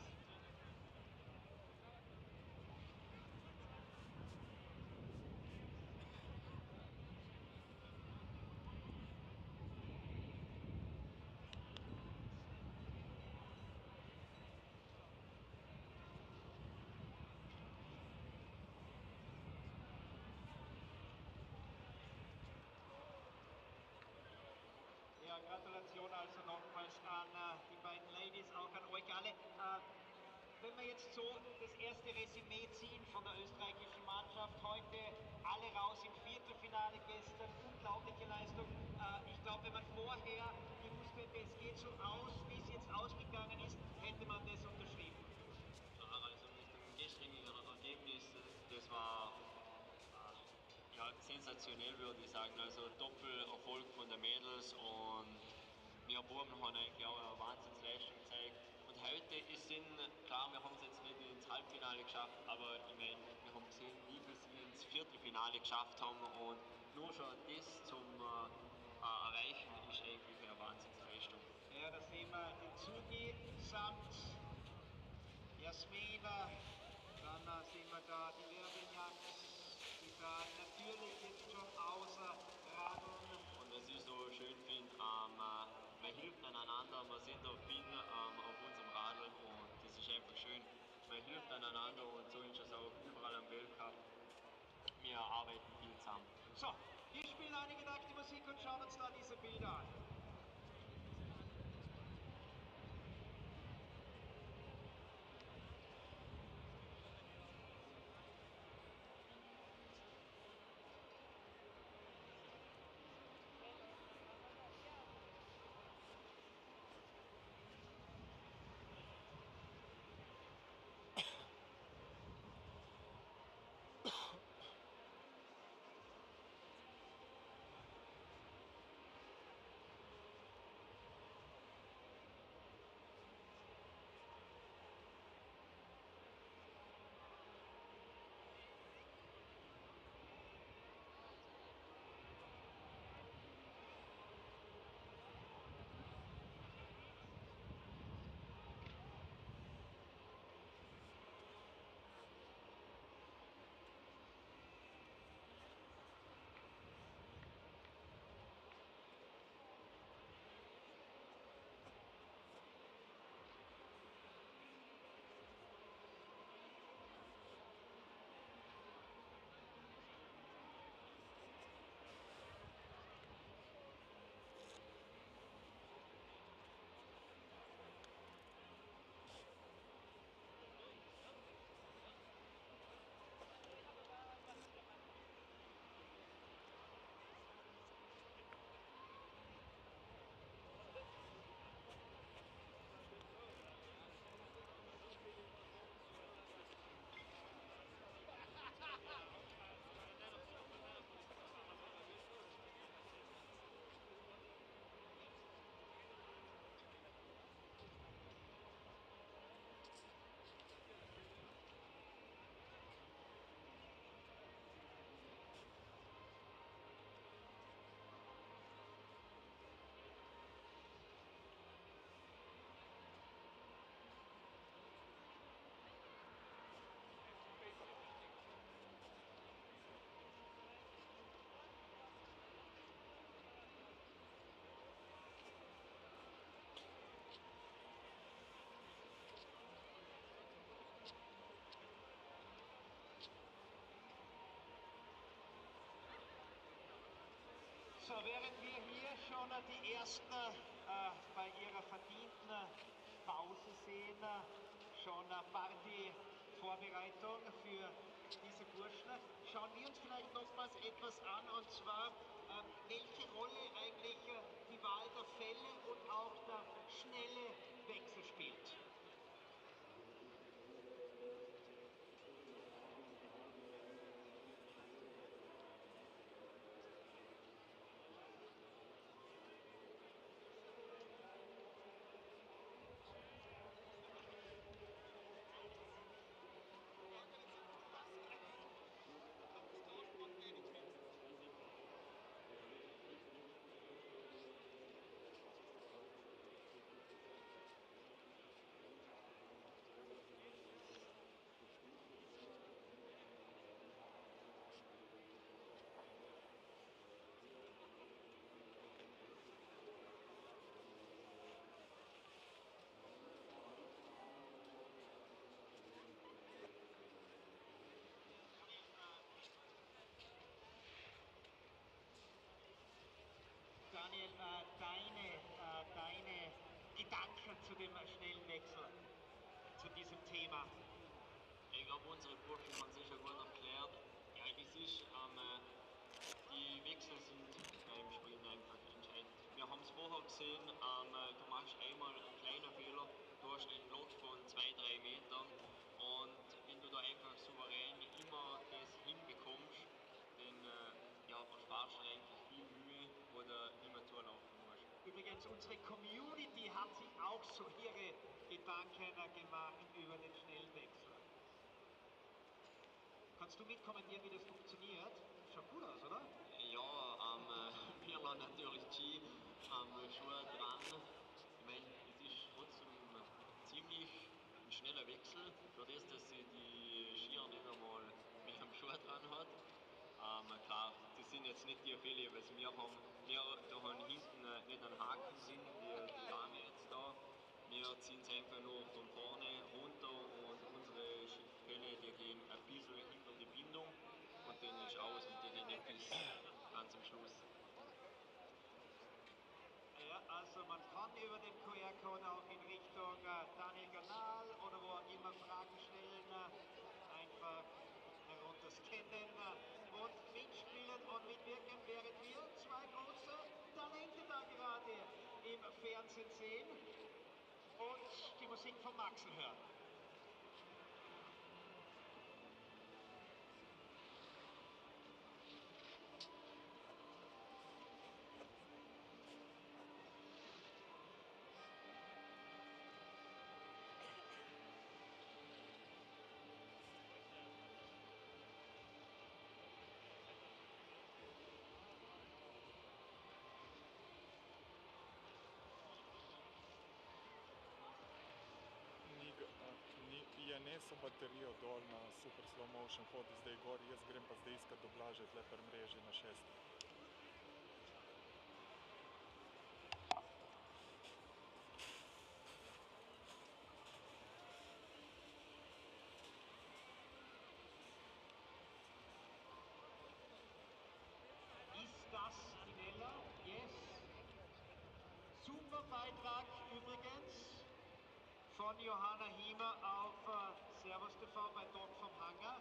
Ja, Gratulation also nochmals an die beiden Ladies, auch an euch alle. Wenn wir jetzt so das erste Resümee ziehen von der österreichischen Mannschaft, heute alle raus im Viertelfinale gestern, unglaubliche Leistung. Ich glaube, wenn man vorher gewusst hätte, es geht so aus, wie es jetzt ausgegangen ist, hätte man das unterschrieben. Klar, also mit dem gestrigen Ergebnis, das war ja, sensationell, würde ich sagen. Also Doppelerfolg von den Mädels und wir Buben haben eigentlich auch eine Wahnsinnsleistung gezeigt. Und heute ist es klar, wir haben es jetzt nicht ins Halbfinale geschafft, aber ich meine, wir haben gesehen, wie wir es ins Viertelfinale geschafft haben und nur schon das zum Erreichen ist eigentlich eine Wahnsinnsleistung. Ja, da sehen wir den Zugi samt Jasmin, dann sehen wir da die Werbejacks, die da natürlich jetzt schon außer Radeln. Und was ich so schön finde, man hilft aneinander, wir sind auf Finn auf unserem Radl und das ist einfach schön. Man hilft aneinander und so ist es auch überall am Weltcup. Wir arbeiten viel zusammen. So, wir spielen einige Takte Musik und schauen uns da diese Bilder an. So, während wir hier schon die ersten bei ihrer verdienten Pause sehen, schon Party-Vorbereitung für diese Burschen. Schauen wir uns vielleicht nochmals etwas an, und zwar, welche Rolle eigentlich die Wahl der Fälle und auch der schnelle Wechsel spielt. Daniel, deine Gedanken zu dem schnellen Wechsel, zu diesem Thema? Ich glaube, unsere Burschen haben sich schon gut erklärt. Ja, es ist, die Wechsel sind beim Springen einfach entscheidend. Wir haben es vorher gesehen, du machst einmal einen kleinen Fehler, du hast einen Loch von 2-3 Metern, und wenn du da einfach souverän immer das hinbekommst, dann ja, ersparst du eigentlich viel Mühe oder nicht mehr zulaufen musst. Übrigens, unsere Community hat sich auch so ihre Gedanken gemacht über den Schnellwechsel. Kannst du mitkommentieren, wie das funktioniert? Schaut gut aus, oder? Ja, wir lassen natürlich die Ski am Schuh dran. Ich meine, es ist trotzdem ziemlich ein schneller Wechsel, für das, dass sie die Skier nicht einmal mit dem Schuh dran hat. Klar, das sind jetzt nicht die Fälle, was wir haben. Wir da haben hinten nicht einen Haken drin, wie die Dame jetzt da. Wir ziehen es einfach nur von vorne runter, und unsere Fälle, die gehen ein bisschen hinter die Bindung, und dann ist aus, und die rennen bis ganz am Schluss. Ja, also man kann über den QR-Code auch in Richtung Daniel Kanal oder wo auch immer Fragen stellen, einfach herunterscannen und mitspielen und mitwirken, während wir zwei große Talente da gerade im Fernsehen sehen und die Musik von Maxel hören. Je nesel baterijo dol na super slow motion, hodi zdaj gor, jaz grem pa zdaj iskat do Blaže tle pri mreži na 6. Ist das schneller? Yes. Super Beitrag übrigens von Johanna Hiemer auf Servus TV bei Dort vom Hanger.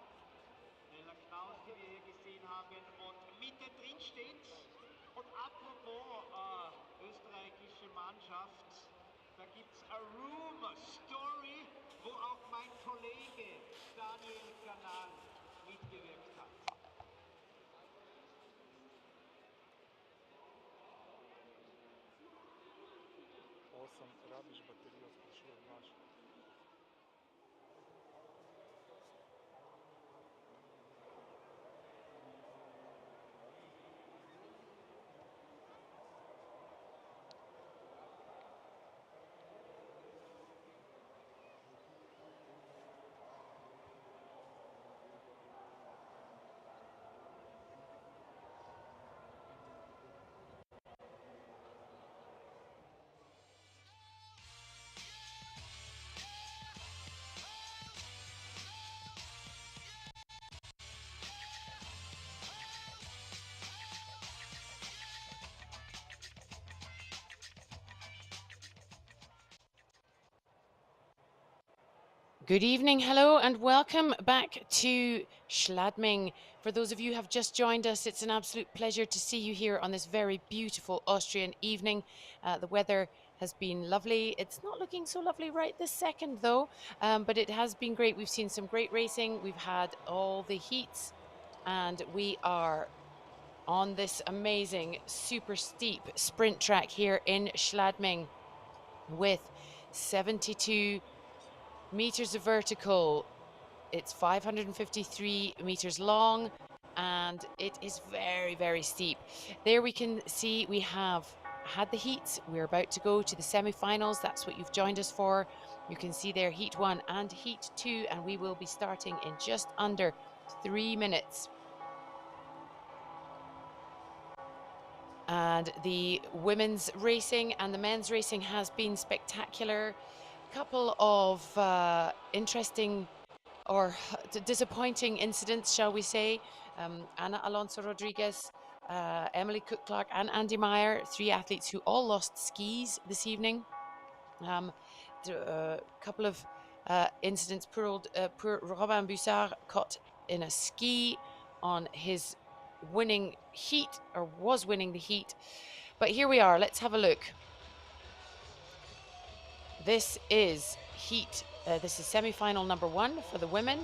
Nella Knaus, die wir hier gesehen haben, und mittendrin steht. Und apropos österreichische Mannschaft, da gibt es a Room Story, wo auch mein Kollege Daniel Kanal mitgewirkt hat. Rabiš baterijo, sprašuje Blaž. Good evening, hello, and welcome back to Schladming. For those of you who have just joined us, it's an absolute pleasure to see you here on this very beautiful Austrian evening. The weather has been lovely. It's not looking so lovely right this second, though, but it has been great. We've seen some great racing. We've had all the heats, and we are on this amazing, super steep sprint track here in Schladming with 72 meters of vertical. It's 553 meters long and it is very, very steep. There we can see we have had the heats. We're about to go to the semi-finals. That's what you've joined us for. You can see there heat 1 and heat 2, and we will be starting in just under 3 minutes. And the women's racing and the men's racing has been spectacular. Couple of interesting or disappointing incidents, shall we say. Ana Alonso Rodriguez, Emily Cook-Clark and Andy Meyer, 3 athletes who all lost skis this evening. A couple of incidents. Poor Robin Bussard caught in a ski on his winning heat, or was winning the heat. But here we are, let's have a look. This is heat, this is semi-final number 1 for the women.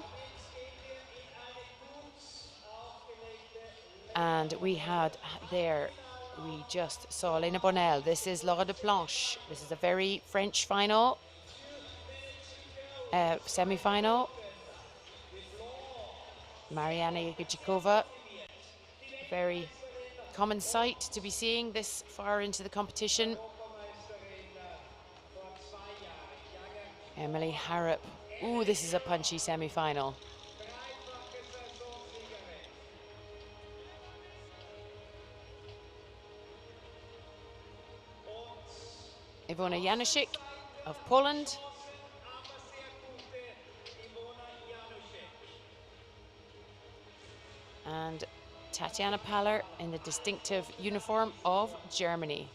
And we had there, we just saw Elena Bonnel. This is Laura de Planche. This is a very French final, semi-final. Mariana Jegorčíková, very common sight to be seeing this far into the competition. Emily Harrop. Ooh, this is a punchy semi-final. Iwona Januszczyk of Poland. And Tatiana Paller in the distinctive uniform of Germany.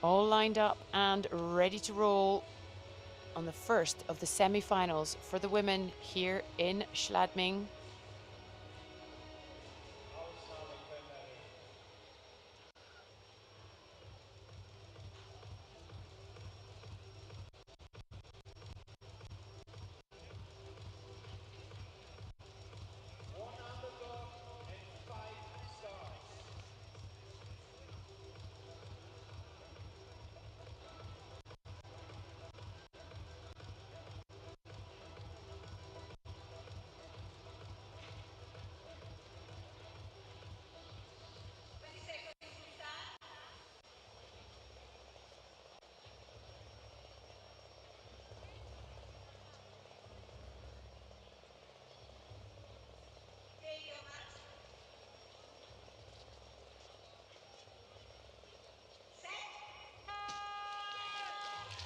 All lined up and ready to roll on the first of the semi-finals for the women here in Schladming.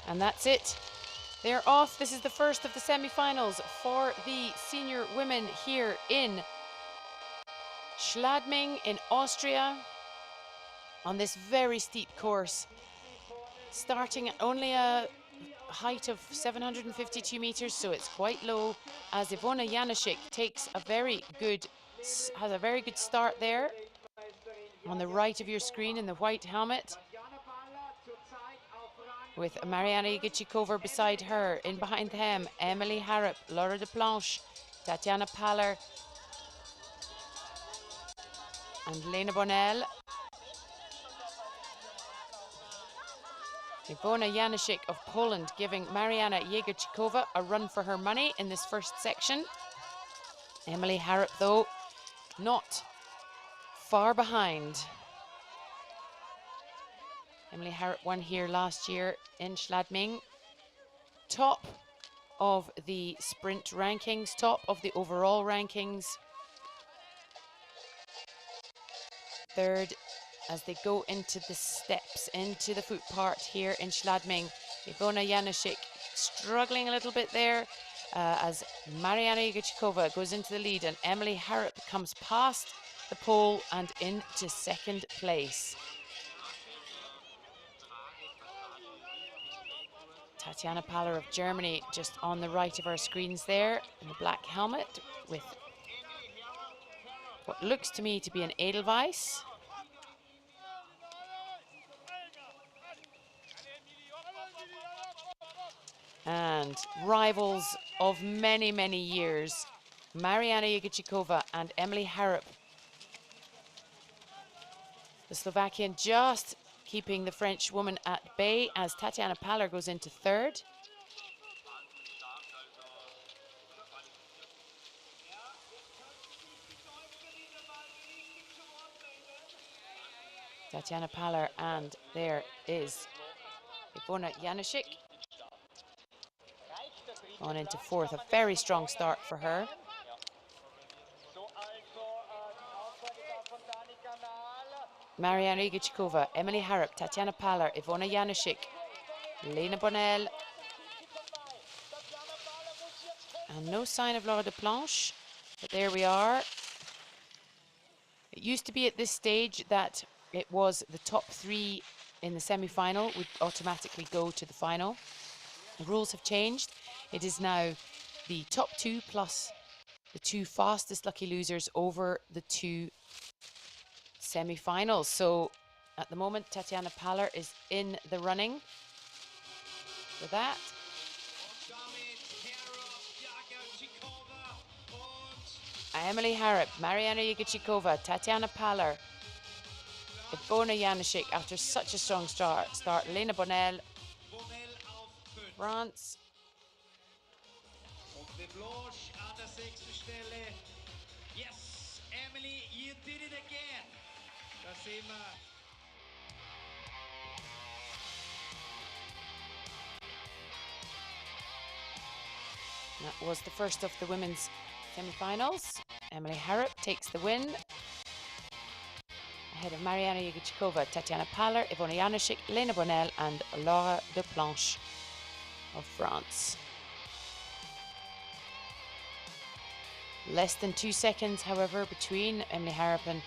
And that's it. They're off. This is the first of the semi-finals for the senior women here in Schladming in Austria on this very steep course, starting at only a height of 752 meters, so it's quite low, as Iwona Januszczyk takes a very good, has a very good start there on the right of your screen in the white helmet, with Mariana Jegorčíková beside her. In behind them, Emily Harrop, Laura de Planche, Tatiana Paller and Lena Bonnel. Iwona Januszczyk of Poland giving Mariana Jegorčíková a run for her money in this first section. Emily Harrop, though, not far behind. Emily Harrop won here last year in Schladming. Top of the sprint rankings, top of the overall rankings. Third as they go into the steps, into the foot part here in Schladming. Iwona Januszczyk struggling a little bit there. as Mariana Igachikova goes into the lead and Emily Harrop comes past the pole and into second place. Tatjana Paller of Germany just on the right of our screens there in the black helmet with what looks to me to be an Edelweiss. And rivals of many, many years, Mariana Igachikova and Emily Harrop. The Slovakian just keeping the French woman at bay as Tatjana Paller goes into third. Tatjana Paller, and there is Ivona Janusik on into fourth. A very strong start for her. Mariana Igachikova, Emily Harrop, Tatjana Paller, Ivona Janusik, Lena Bonnell, and no sign of Laura de Planche, but there we are. It used to be at this stage that it was the top three in the semi-final would automatically go to the final. The rules have changed. It is now the top two plus the two fastest lucky losers over the two semi-finals. So at the moment, Tatjana Paller is in the running for that. Emily Harrop, Mariana Igachikova, Tatjana Paller, Ivona Janusik after such a strong start. Lena Bonnell, France. Yes, Emily, you did it again. That was the first of the women's semi-finals. Emily Harrop takes the win ahead of Mariana Igachikova, Tatjana Paller, Ivona Janusik, Lena Bonnell and Laura de Planche of France. Less than 2 seconds, however, between Emily Harrop and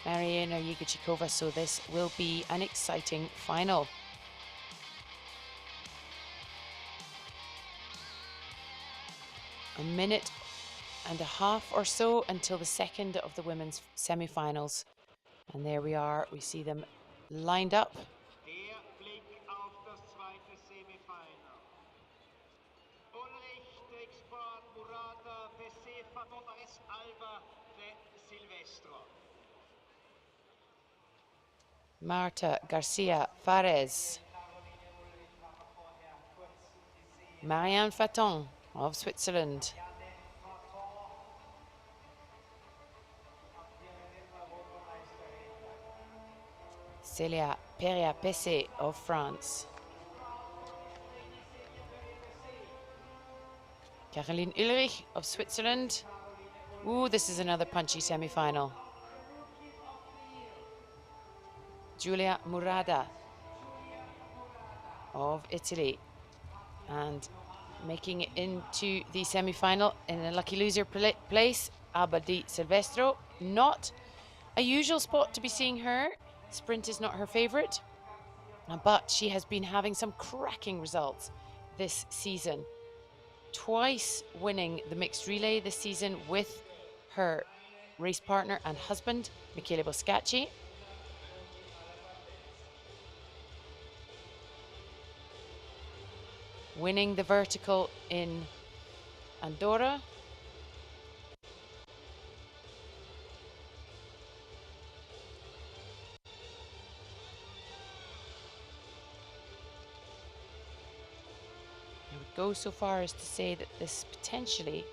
Mariana Igachikova, so this will be an exciting final. A minute and a half or so until the second of the women's semi-finals. And there we are, we see them lined up. Der Blick auf das zweite Semifinal. Ulrich Dexport, Murata, Vesefa, Torres, Alba, de Silvestro. Marta Garcia Fares. Marianne Faton of Switzerland. Celia Peria-Pessé of France. Caroline Ulrich of Switzerland. Ooh, this is another punchy semi-final. Giulia Murada of Italy. And making it into the semi-final in a lucky loser place, Alba di Silvestro. Not a usual spot to be seeing her. Sprint is not her favorite, but she has been having some cracking results this season. Twice winning the mixed relay this season with her race partner and husband, Michele Boscacci. Winning the vertical in Andorra. I would go so far as to say that this potentially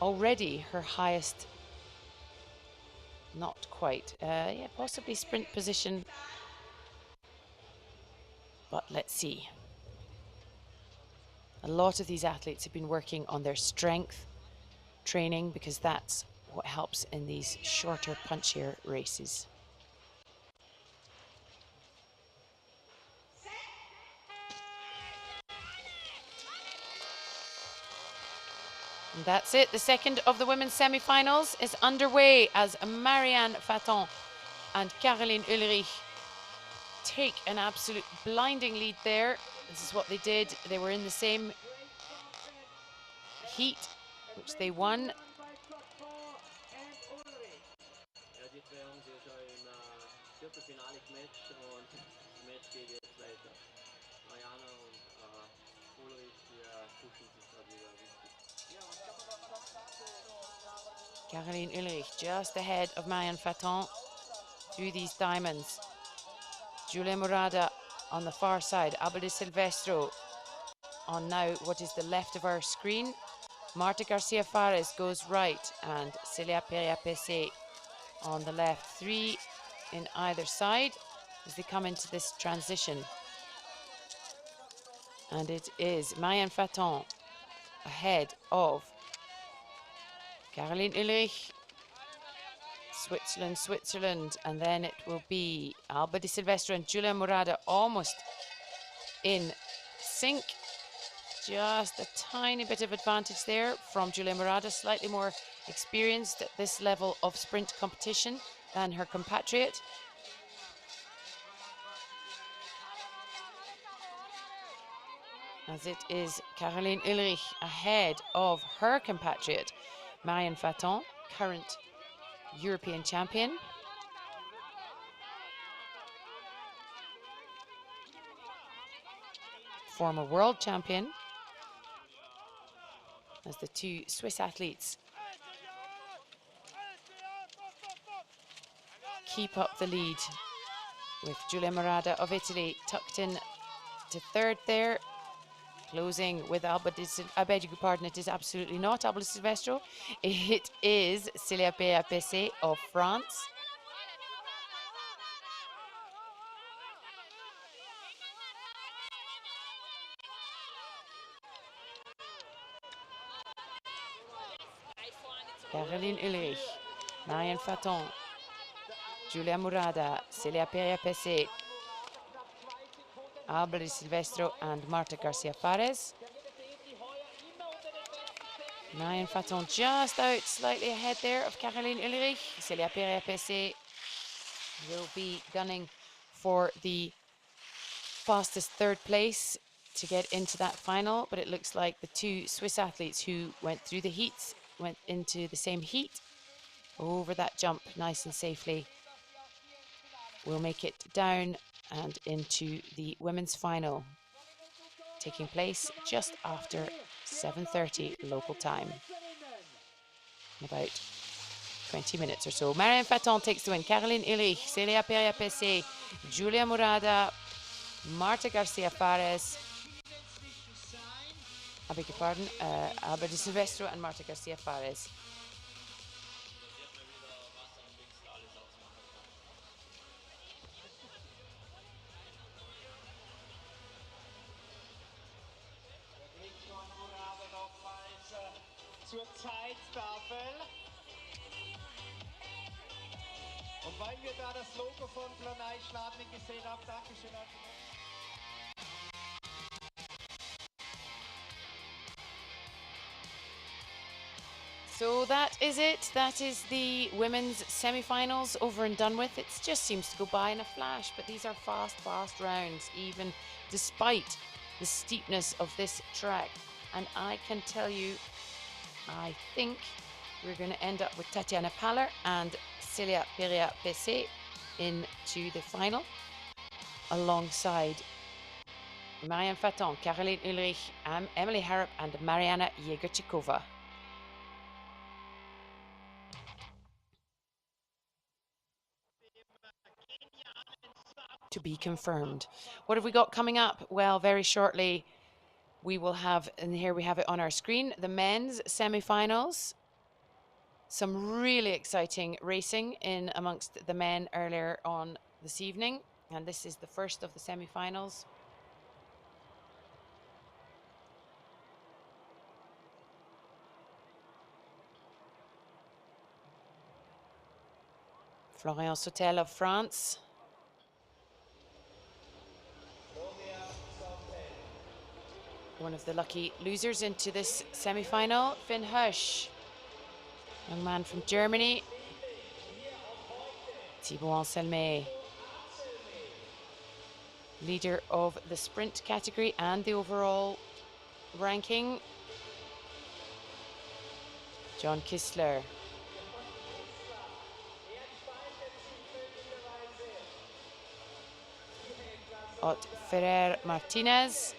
already her highest, not quite, yeah, possibly sprint position, but let's see. A lot of these athletes have been working on their strength training because that's what helps in these shorter, punchier races. That's it. The second of the women's semi-finals is underway as Marianne Faton and Caroline Ulrich take an absolute blinding lead there. This is what they did. They were in the same heat, which they won. Ja, die zwei haben sich ja schon im Viertelfinale gematcht und das Match geht jetzt weiter. Mariana und Ulrich, die pushen sich gerade wieder richtig. Caroline Ulrich just ahead of Marianne Faton through these diamonds. Giulia Murada on the far side. Alba de Silvestro on now what is the left of our screen. Marta Garcia Fares goes right and Celia Perea Pese on the left. Three in either side as they come into this transition. And it is Marianne Faton ahead of Caroline Ulrich, Switzerland, and then it will be Alba de Silvestro and Giulia Murada almost in sync. Just a tiny bit of advantage there from Giulia Murada, slightly more experienced at this level of sprint competition than her compatriot. As it is Caroline Ulrich ahead of her compatriot, Marianne Faton, current European champion. Former world champion. As the two Swiss athletes keep up the lead, with Giulia Murada of Italy tucked in to third there. Closing with Alba de Silvestro. I beg your pardon, it is absolutely not Alba de Silvestro. It is Celia Perea Pese of France. Caroline Ulrich, Marianne Faton, Giulia Murada, Celia Perea Pese, Alba de Silvestro and Marta Garcia Fares. Marianne Faton just out slightly ahead there of Caroline Ulrich. Celia Perea Pese will be gunning for the fastest third place to get into that final, but it looks like the two Swiss athletes who went through the heats went into the same heat over that jump nice and safely. Will make it down and into the women's final, taking place just after 7:30 local time, in about 20 minutes or so. Marianne Faton takes the win. Caroline Ulrich, Celia Perea Pese, Giulia Murada, Marta Garcia Fares, I beg your pardon, Alba de Silvestro and Marta Garcia Fares. Zur Zeittafel. Und weil wir da das Logo von Schladming gesehen haben, Dankeschön. So that is it. That is the women's semi-finals over and done with. It just seems to go by in a flash, but these are fast rounds, even despite the steepness of this track. And I can tell you, I think we're going to end up with Tatiana Paller and Celia Perea Pese into the final, alongside Marianne Faton, Caroline Ulrich, Emily Harrop and Mariana Jegorchikova. To be confirmed. What have we got coming up? Well, very shortly we will have, and here we have it on our screen, the men's semi-finals. Some really exciting racing in amongst the men earlier on this evening, and this is the first of the semi-finals. Florian Sautel of France. One of the lucky losers into this semi-final, Finn Hirsch, young man from Germany. Thibaut Anselmet, leader of the sprint category and the overall ranking. John Kistler. Ott Ferrer Martinez.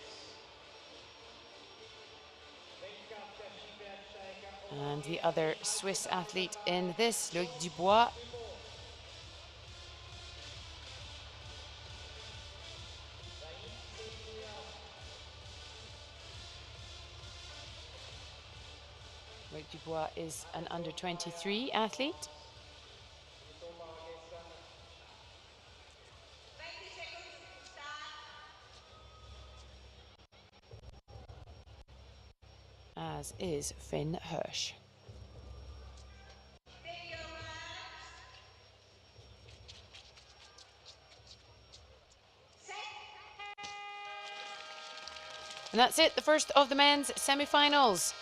And the other Swiss athlete in this, Loïc Dubois. Loïc Dubois is an under-23 athlete. As is Finn Hirsch. And that's it, the first of the men's semi-finals.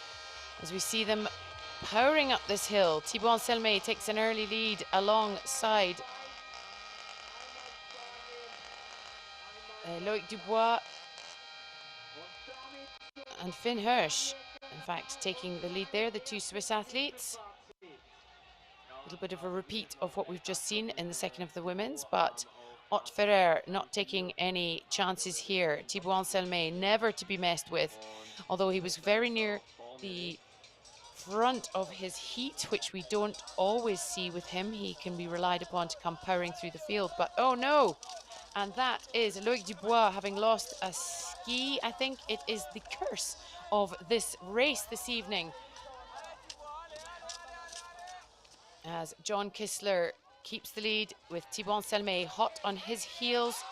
As we see them powering up this hill, Thibaut Anselmet takes an early lead alongside Loïc Dubois and Finn Hirsch. In fact, taking the lead there, the two Swiss athletes. A little bit of a repeat of what we've just seen in the second of the women's, but Ott Ferrer not taking any chances here. Thibaut Anselmet never to be messed with, although he was very near the front of his heat, which we don't always see with him. He can be relied upon to come powering through the field, but oh no! And that is Loïc Dubois having lost a ski. I think it is the curse of this race this evening, as John Kistler keeps the lead with Thibaut Anselmet hot on his heels.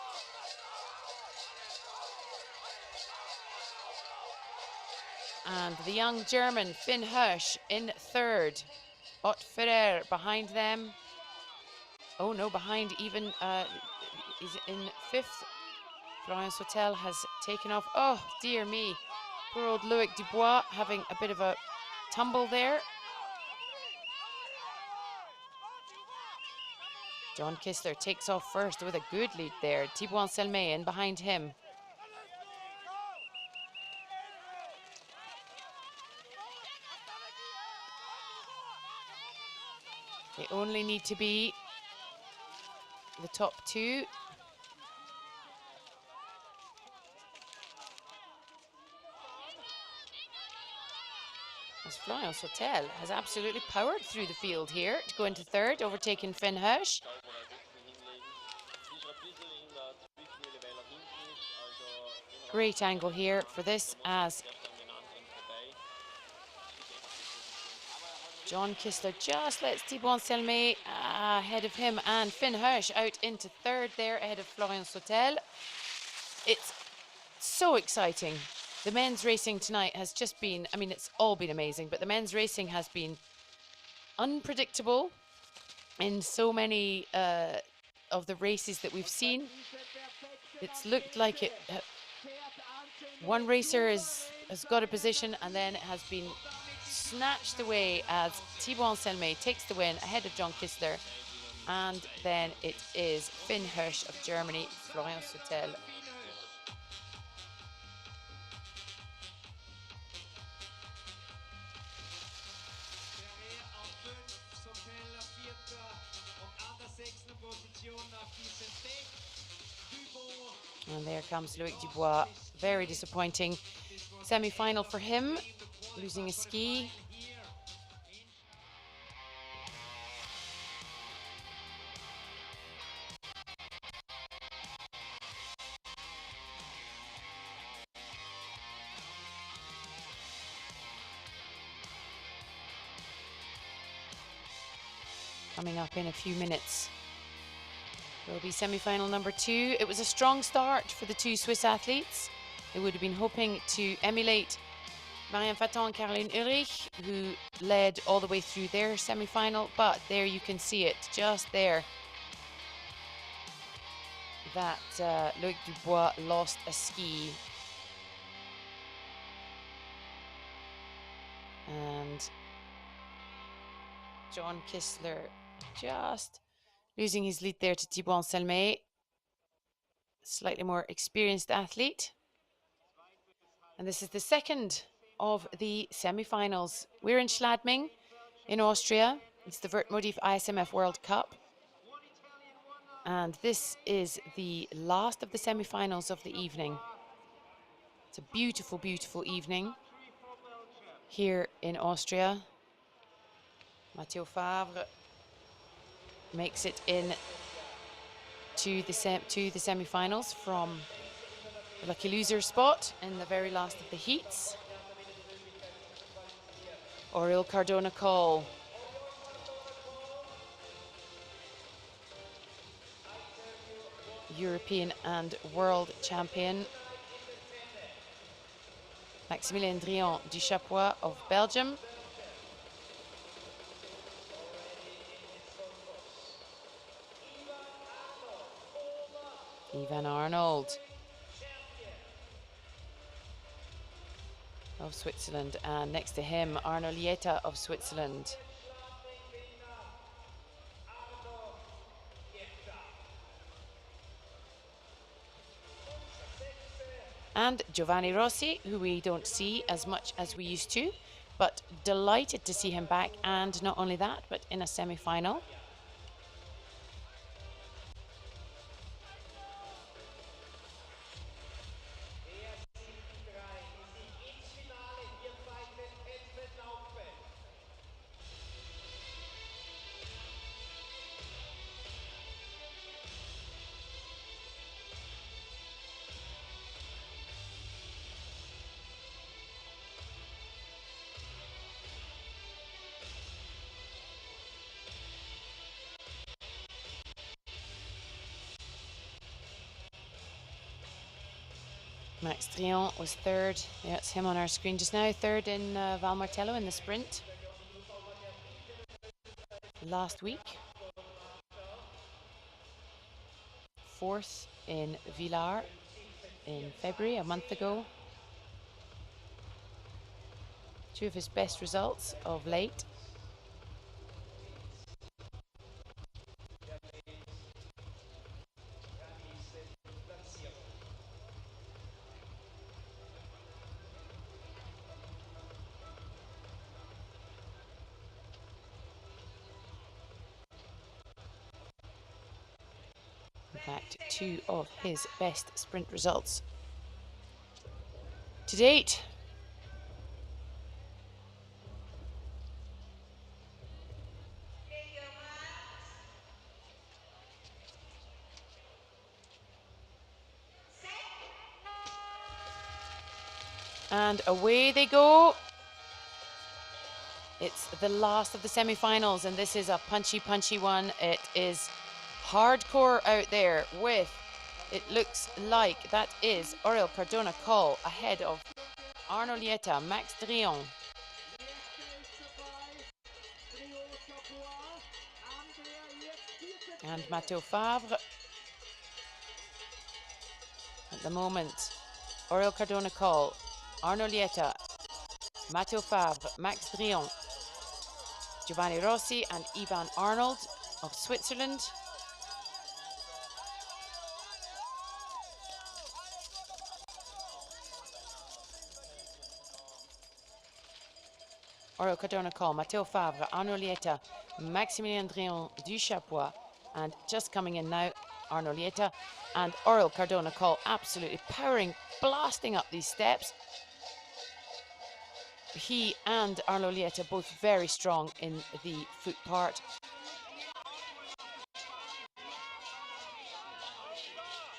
And the young German Finn Hirsch in third. Ott Ferrer behind them. Oh no, behind even, is in fifth. Florian Sautel has taken off. Oh dear me. Poor old Loïc Dubois having a bit of a tumble there. John Kistler takes off first with a good lead there. Thibaut Anselmet in behind him. They only need to be the top two. As Florian Sautel has absolutely powered through the field here to go into third, overtaking Finn Hirsch. Great angle here for this, as John Kistler just lets Thibaut Anselmet ahead of him, and Finn Hirsch out into third there ahead of Florian Sautel. It's so exciting. The men's racing tonight has just been, I mean, it's all been amazing, but the men's racing has been unpredictable in so many of the races that we've seen. It's looked like it. One racer has got a position and then it has been snatched away as Thibaut Anselmet takes the win ahead of John Kistler. And then it is Finn Hirsch of Germany, Florian Sautel. And there comes Loïc Dubois. Very disappointing semi-final for him, losing a ski. Coming up in a few minutes will be semi-final number 2. It was a strong start for the two Swiss athletes. They would have been hoping to emulate Marianne Faton and Caroline Ulrich, who led all the way through their semi-final, but there you can see it, just there, that Loïc Dubois lost a ski. and John Kistler just losing his lead there to Thibaut Anselmet, slightly more experienced athlete. And this is the second of the semi-finals. We're in Schladming in Austria. It's the Wertmotiv ISMF World Cup. And this is the last of the semi-finals of the evening. It's a beautiful, beautiful evening here in Austria. Matteo Favre makes it in to the semi-finals from the lucky loser spot in the very last of the heats. Oriol Cardona-Cole. European and world champion. Maximilien Drian du Chapois of Belgium. Ivan Arnold of Switzerland, and next to him Arno Lieta of Switzerland. And Giovanni Rossi, who we don't see as much as we used to, but delighted to see him back, and not only that, but in a semi-final. Max Drian was third. Yeah, it's him on our screen just now. Third in Val Martello in the sprint last week. Fourth in Villars in February, a month ago. Two of his best results of late. In fact, two of his best sprint results to date. And away they go. It's the last of the semi-finals, and this is a punchy, punchy one. It is hardcore out there with, it looks like that is Oriol Cardona-Cole ahead of Arno Lieta, Max Drian. And Matteo Favre. At the moment, Oriol Cardona-Cole, Arno Lieta, Matteo Favre, Max Drian, Giovanni Rossi and Ivan Arnold of Switzerland. Oriol Cardona-Cole, Matteo Favre, Arno Lieta, Maximilien Drian du Chapois, and just coming in now, Arno Lieta and Oriol Cardona-Cole absolutely powering, blasting up these steps. He and Arno Lieta both very strong in the foot part.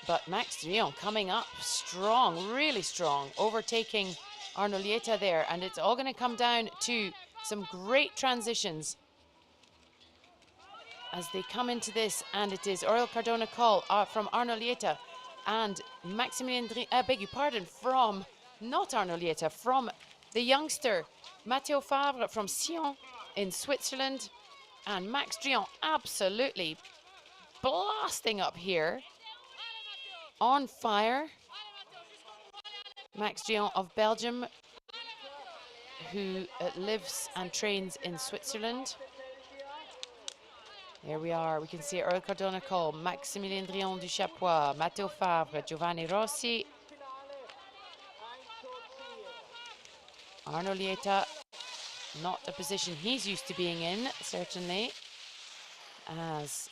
But Max Drian coming up strong, really strong, overtaking Arno Lieta there. And it's all going to come down to some great transitions as they come into this. And it is Oriol Cardona-Cole from Arno Lieta and Maximilien Drian, beg your pardon, from, not Arno Lieta, from the youngster Matteo Favre from Sion in Switzerland, and Max Drian absolutely blasting up here, on fire. Max Drian of Belgium, who lives and trains in Switzerland. Here we are. We can see Earl Cardona-Cole, Maximilien Drion du Chapois, Matteo Favre, Giovanni Rossi, Arno Lieta, not a position he's used to being in, certainly, as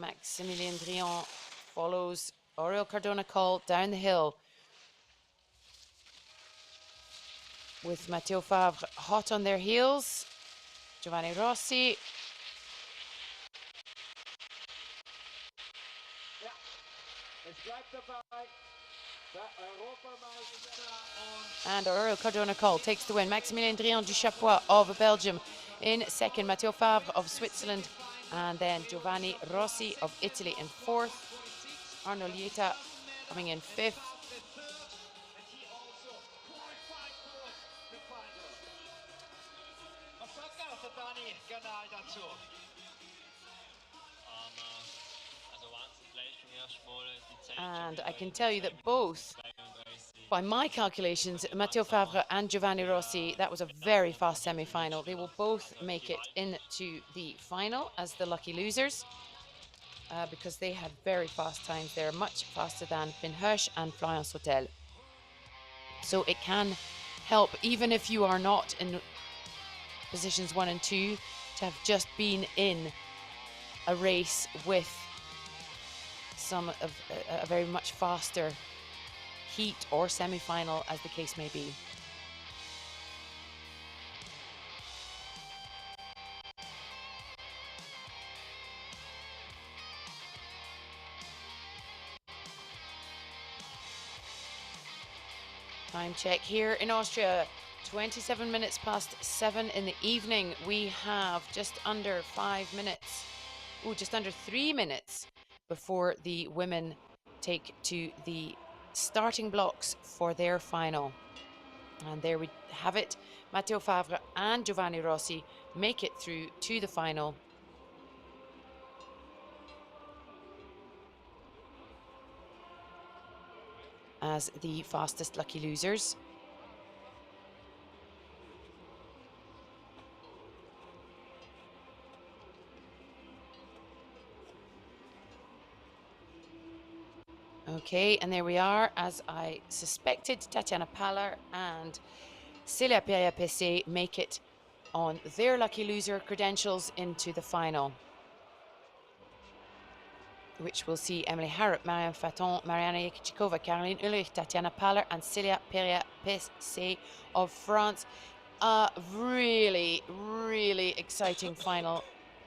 Maximilien Drion follows Oriol Cardona-Cole down the hill with Matteo Favre hot on their heels. Giovanni Rossi. And Oriol Cardona-Cole takes the win. Maximilien Drion du Chapois of Belgium in second. Matteo Favre of Switzerland. And then Giovanni Rossi of Italy in fourth. Arno Lieta coming in fifth. And I can tell you that both, by my calculations, Matteo Favre and Giovanni Rossi, that was a very fast semi-final. They will both make it into the final as the lucky losers because they had very fast times. They're much faster than Finn Hirsch and Florian Sautel. So it can help, even if you are not in positions 1 and 2, to have just been in a race with some of a very much faster heat or semi-final, as the case may be. Time check here in Austria, 27 minutes past 7 in the evening. We have just under 5 minutes, just under 3 minutes before the women take to the starting blocks for their final. And there we have it. Matteo Favre and Giovanni Rossi make it through to the final. As the fastest lucky losers. Okay, and there we are. As I suspected, Tatiana Paller and Celia Peria-Pessé make it on their lucky loser credentials into the final, which will see Emily Harrop, Marianne Faton, Mariana Yekichikova, Caroline Ulrich, Tatiana Paller and Celia Peria-Pessé of France. A really, really exciting final,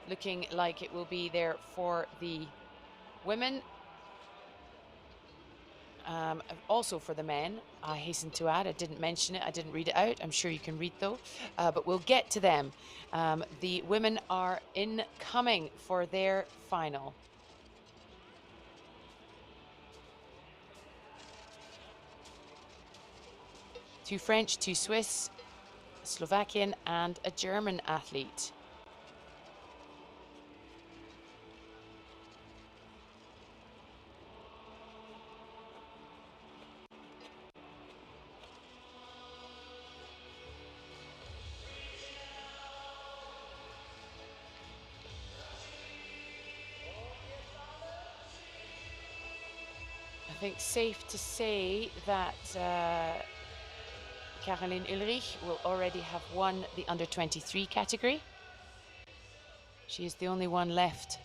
looking like it will be there for the women. Also for the men, I hasten to add, I didn't mention it, I didn't read it out. I'm sure you can read though, but we'll get to them. The women are incoming for their final. Two French, two Swiss, a Slovakian and a German athlete. I think safe to say that Caroline Ulrich will already have won the under-23 category. She is the only one left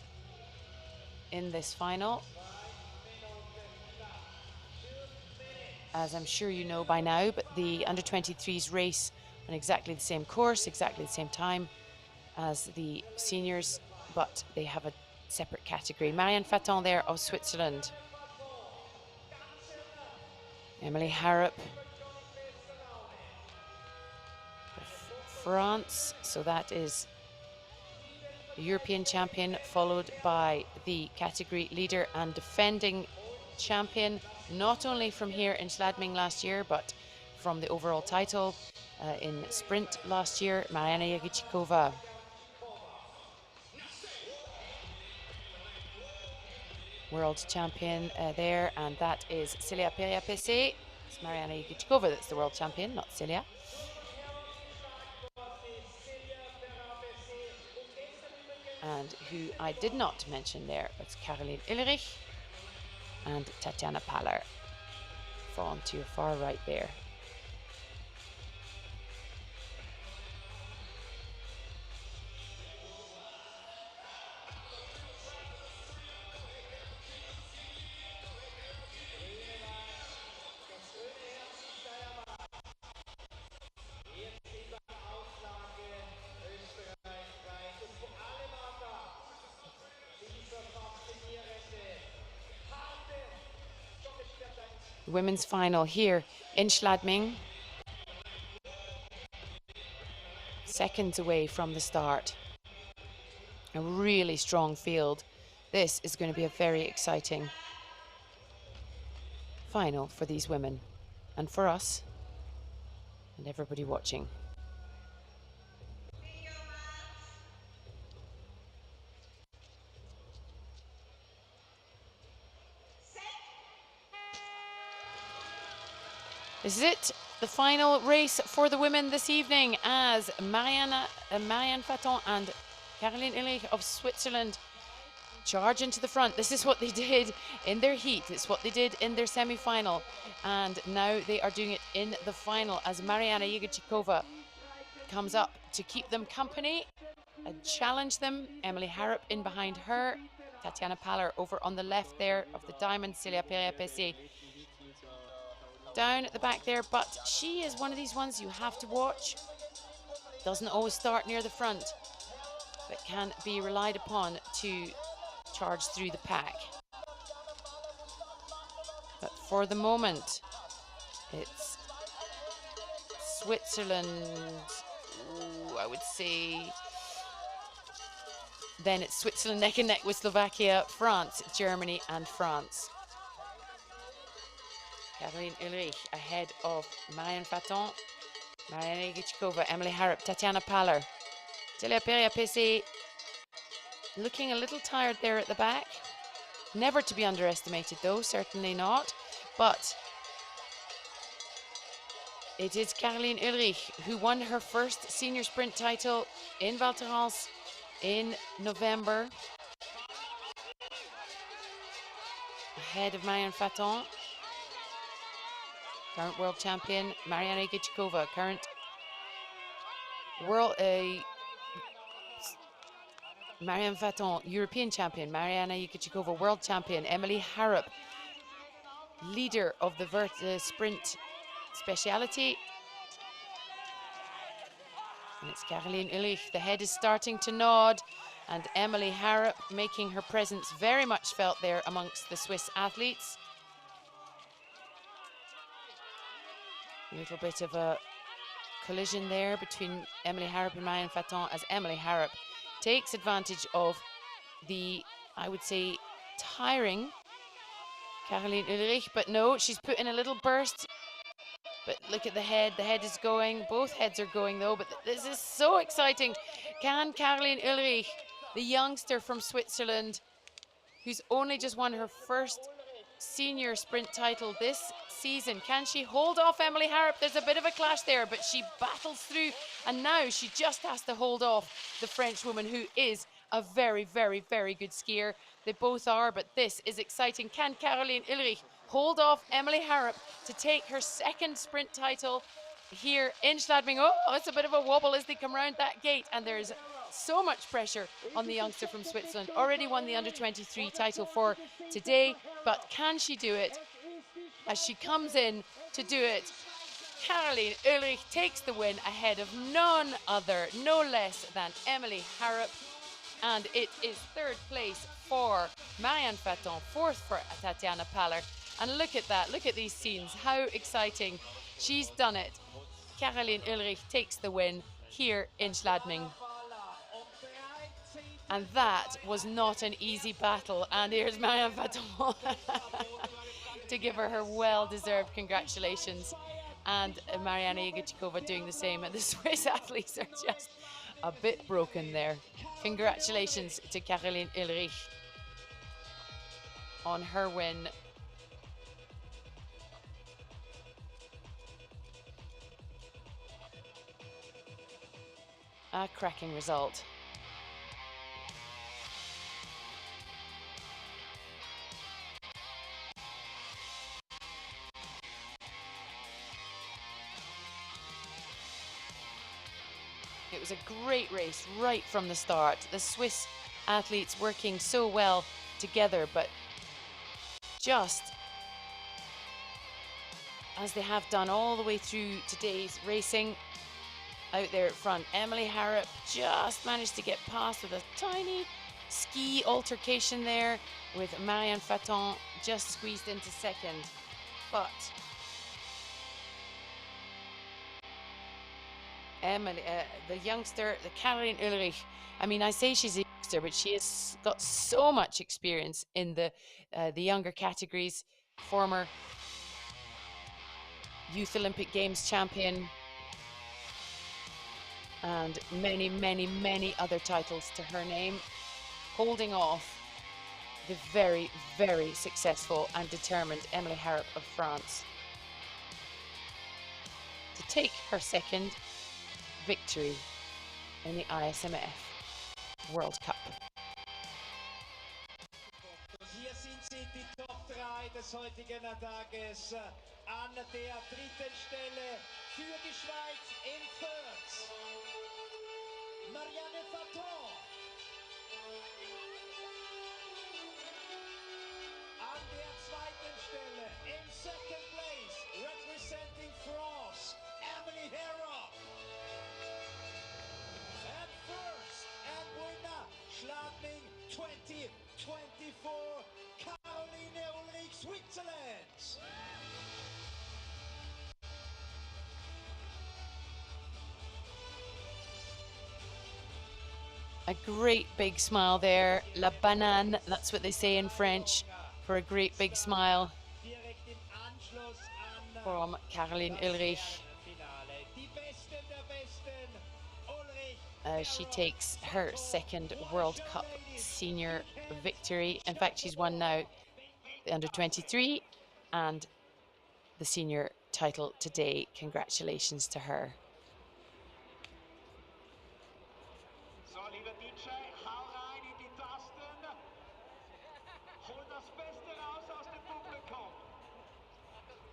in this final. As I'm sure you know by now, but the under-23s race on exactly the same course, exactly the same time as the seniors, but they have a separate category. Marianne Faton there of Switzerland. Emily Harrop of France, so that is the European champion, followed by the category leader and defending champion, not only from here in Schladming last year, but from the overall title in sprint last year, Mariana Yegichikova. World champion there, and that is Celia Peria-Pessé It's Mariana Igichkova that's the world champion, not Celia. And who I did not mention there, it's Caroline Ulrich and Tatjana Paller. Fawn to your far right there. The women's final here in Schladming. Seconds away from the start. A really strong field. This is going to be a very exciting final for these women and for us and everybody watching. This is it, the final race for the women this evening as Marianne Faton and Caroline Ulrich of Switzerland charge into the front. This is what they did in their heat. It's what they did in their semi-final. And now they are doing it in the final as Mariana Igichkova comes up to keep them company and challenge them. Emily Harrop in behind her. Tatjana Paller over on the left there of the diamond. Celia Perrier-Pessé down at the back there, but she is one of these ones you have to watch. Doesn't always start near the front, but can be relied upon to charge through the pack. But for the moment, it's Switzerland, I would say. Then it's Switzerland neck and neck with Slovakia, France, Germany and France. Caroline Ulrich ahead of Marianne Faton, Mariana Igichkova, Emily Harrop, Tatjana Paller. Celia Perrier-Pessé looking a little tired there at the back. Never to be underestimated though, certainly not. But it is Caroline Ulrich who won her first senior sprint title in Val Thorens in November. Ahead of Marianne Faton. Current world champion, Mariana Igichkova. Current world, Marianne Faton, European champion. Mariana Igichkova, world champion. Emily Harrop, leader of the sprint speciality. And it's Caroline Ulrich. The head is starting to nod. And Emily Harrop making her presence very much felt there amongst the Swiss athletes. A little bit of a collision there between Emily Harrop and Marianne Faton as Emily Harrop takes advantage of the, I would say, tiring Caroline Ulrich, but no, she's put in a little burst. But look at the head is going, both heads are going though, but this is so exciting. Can Caroline Ulrich, the youngster from Switzerland, who's only just won her first senior sprint title this season, can she hold off Emily Harrop? There's a bit of a clash there, but she battles through, and now she just has to hold off the French woman, who is a very, very, very good skier. They both are, but this is exciting. Can Caroline Ulrich hold off Emily Harrop to take her second sprint title here in Schladming? Oh, it's a bit of a wobble as they come around that gate, and there's so much pressure on the youngster from Switzerland. Already won the under-23 title for today, but can she do it? As she comes in to do it, Caroline Ulrich takes the win ahead of none other, no less than Emily Harrop. And it is third place for Marianne Faton, fourth for Tatjana Paller. And look at that, look at these scenes, how exciting. She's done it. Caroline Ulrich takes the win here in Schladming. And that was not an easy battle. And here's Marianne Faton to give her well-deserved congratulations. And Mariana Igichkova doing the same. And the Swiss athletes are just a bit broken there. Congratulations to Caroline Ulrich on her win. A cracking result. It was a great race right from the start. The Swiss athletes working so well together, but just as they have done all the way through today's racing, out there at front, Emily Harrop just managed to get past with a tiny ski altercation there with Marianne Faton, just squeezed into second. But Emily, the youngster, the Caroline Ulrich, I mean, I say she's a youngster, but she has got so much experience in the younger categories. Former Youth Olympic Games champion, and many, many, many other titles to her name, holding off the very, very successful and determined Emily Harrop of France to take her second victory in the ISMF World Cup. Hier sind sie, die Top 3 des heutigen Tages. An der dritten Stelle für die Schweiz in Fürth, Marianne Faton. An der zweiten Stelle, in second place, representing France, Emily Harrop. And first and winner, Schladming 2024, Caroline Ulrich, Switzerland. A great big smile there, la banane, that's what they say in French, for a great big smile from Caroline Ulrich. She takes her second World Cup senior victory. In fact, she's won now the under-23 and the senior title today. Congratulations to her. So, lieber DJ, hau rein in die Tasten. Hol das Beste raus aus dem Publikum.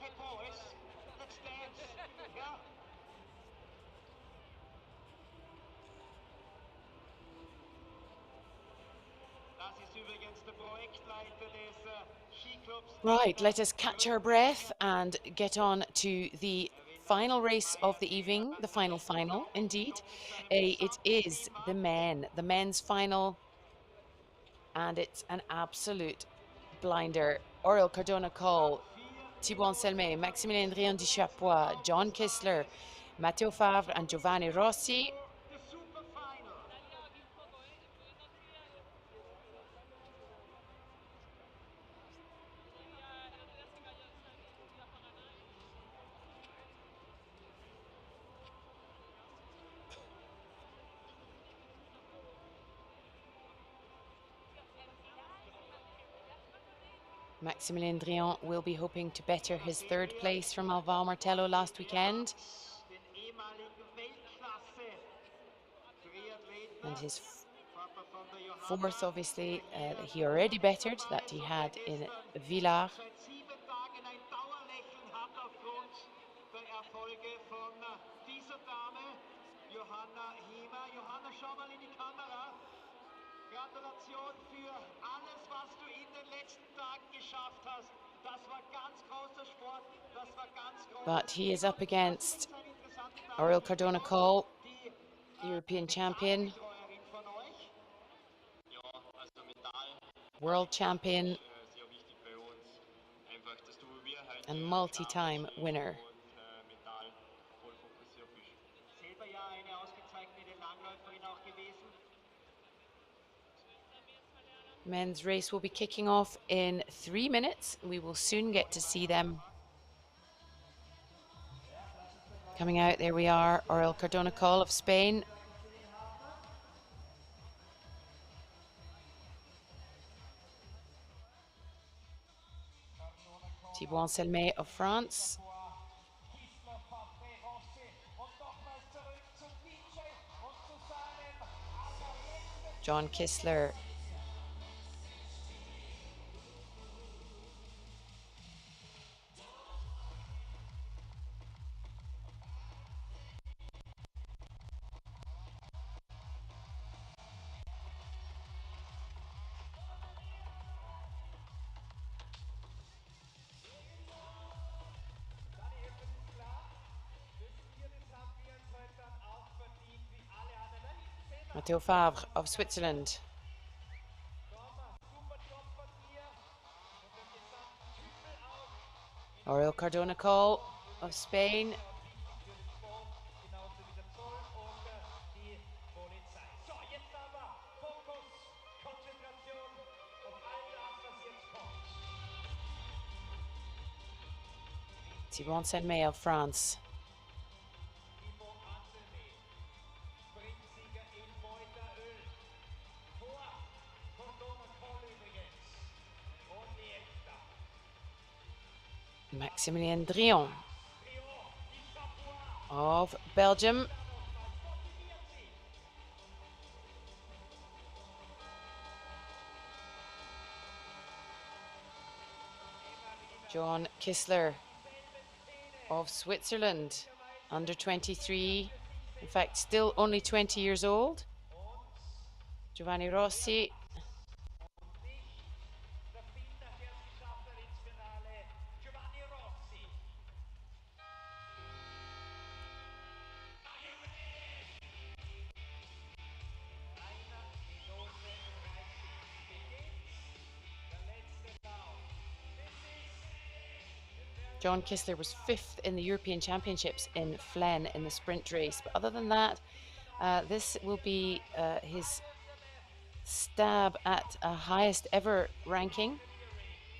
Hey boys, let's dance. Ja. Das ist übrigens der Projektleiter des Skiclubs. Right, let us catch our breath and get on to the final race of the evening, the final, indeed. It is the men's final, and it's an absolute blinder. Oriol Cardona-Cole, Thibaut Anselmet, Maximilien Drian du Chapois, John Kissler, Matteo Favre and Giovanni Rossi. Maximilien Drian will be hoping to better his third place from Alvaro Martello last weekend. And his fourth, obviously, he already bettered, that he had in Villars. Gratulation für alles, was du in den letzten Tagen geschafft hast. Das war ganz großer Sport. Das war ganz groß. But he is up against Oriol Cardona-Cole, European champion, world champion, and multi-time winner. Men's race will be kicking off in 3 minutes. We will soon get to see them. Coming out, there we are, Oriol Cardona-Cole of Spain. Thibaut Anselmet of France. John Kissler. Matteo Favre of Switzerland. Oriol Cardona Call of Spain. Thibaut Anselme of France. Maximilien Drion of Belgium. John Kissler of Switzerland, under 23. In fact, still only 20 years old. Giovanni Rossi. John Kissler was 5th in the European Championships in Flen in the sprint race. But other than that, this will be his stab at a highest ever ranking.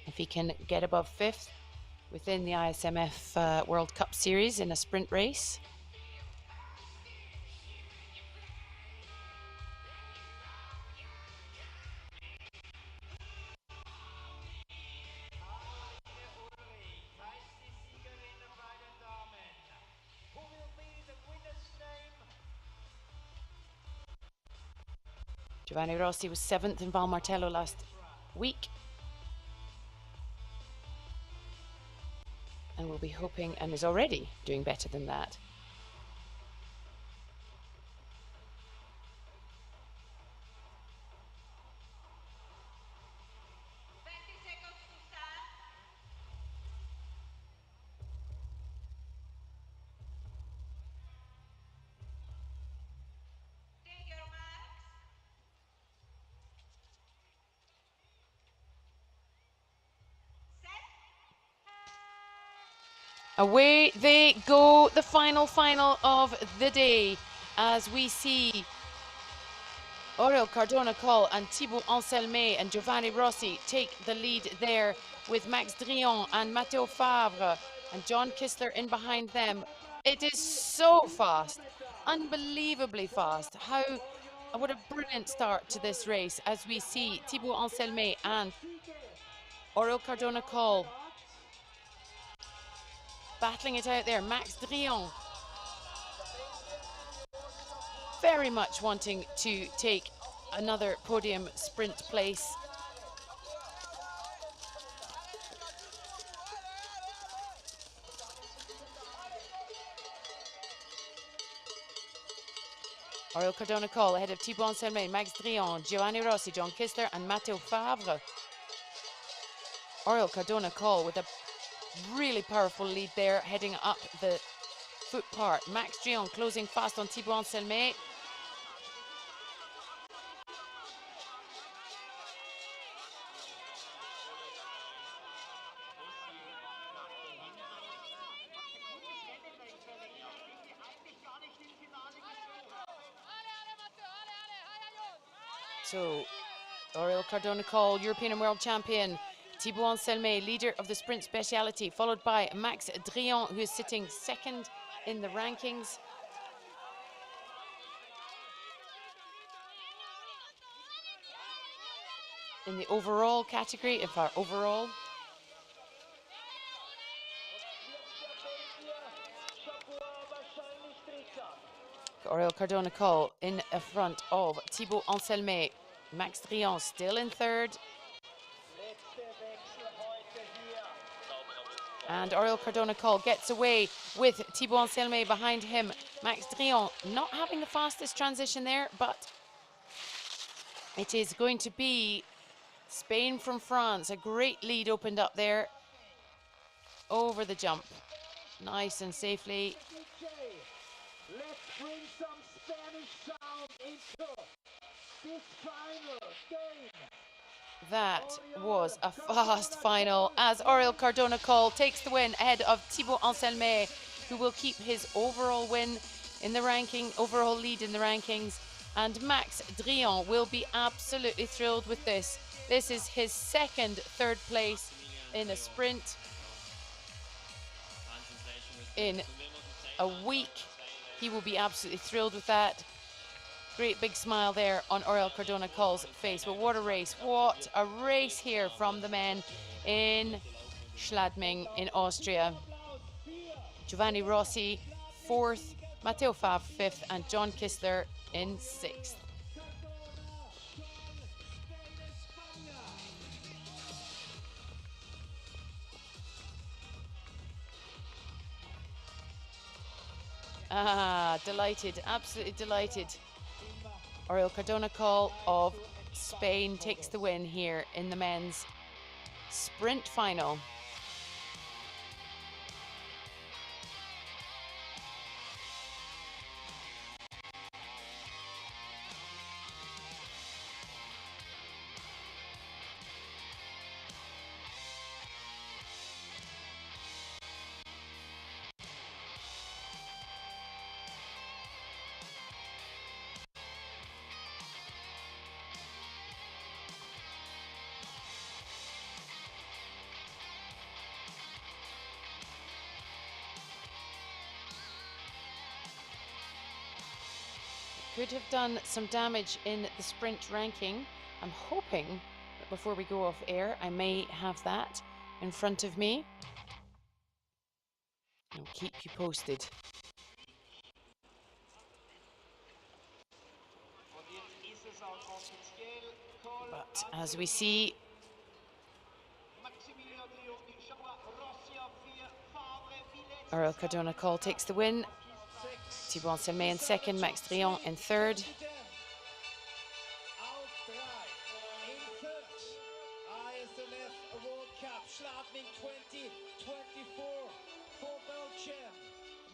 If he can get above 5th within the ISMF World Cup series in a sprint race. Giovanni Rossi was 7th in Val Martello last week. And will be hoping, and is already doing better than that. Away they go, the final of the day, as we see Oriol Cardona Col and Thibaut Anselme and Giovanni Rossi take the lead there, with Max Drion and Matteo Favre and John Kissler in behind them. It is so fast, unbelievably fast. What a brilliant start to this race, as we see Thibaut Anselme and Oriol Cardona Col battling it out there. Max Drion very much wanting to take another podium sprint place. Oriol Cardona Col ahead of Thibaut Anselme, Max Drion, Giovanni Rossi, John Kissler and Matteo Favre. Oriol Cardona Col with a really powerful lead there, heading up the foot part. Max Drion closing fast on Thibaut Anselme. So, Oriol Cardona Col, European and World Champion. Thibaut Anselme, leader of the sprint speciality, followed by Max Drion, who is sitting 2nd in the rankings. In the overall category, if our overall. Aurel Cardona-Coll in front of Thibaut Anselmet. Max Drian still in third. And Aurel Cardona-Coll gets away with Thibaut Anselmet behind him. Max Drian not having the fastest transition there, but it is going to be Spain from France. A great lead opened up there over the jump. Nice and safely. Let's bring some Spanish sound into this final game. That was a fast final as Aurel Cardona-Coll takes the win ahead of Thibaut Anselmet, who will keep his overall win in the ranking, overall lead in the rankings. And Max Drian will be absolutely thrilled with this. This is his second third place in a sprint in a week. He will be absolutely thrilled with that. Great big smile there on Aurel Cardona-Coll's face. But what a race. What a race here from the men in Schladming in Austria. Giovanni Rossi, fourth. Matteo Favre, fifth. And John Kistler in sixth. Delighted, absolutely delighted. Aurel Cardona-Coll of Spain takes the win here in the men's sprint final. Could have done some damage in the sprint ranking. I'm hoping that before we go off air, I may have that in front of me. I'll keep you posted. But as we see, Aurel Cardona-Coll takes the win. Thibaut Anselmet in second, Max Drian in third. ISMF World Cup Schladming 2024 for Belgium.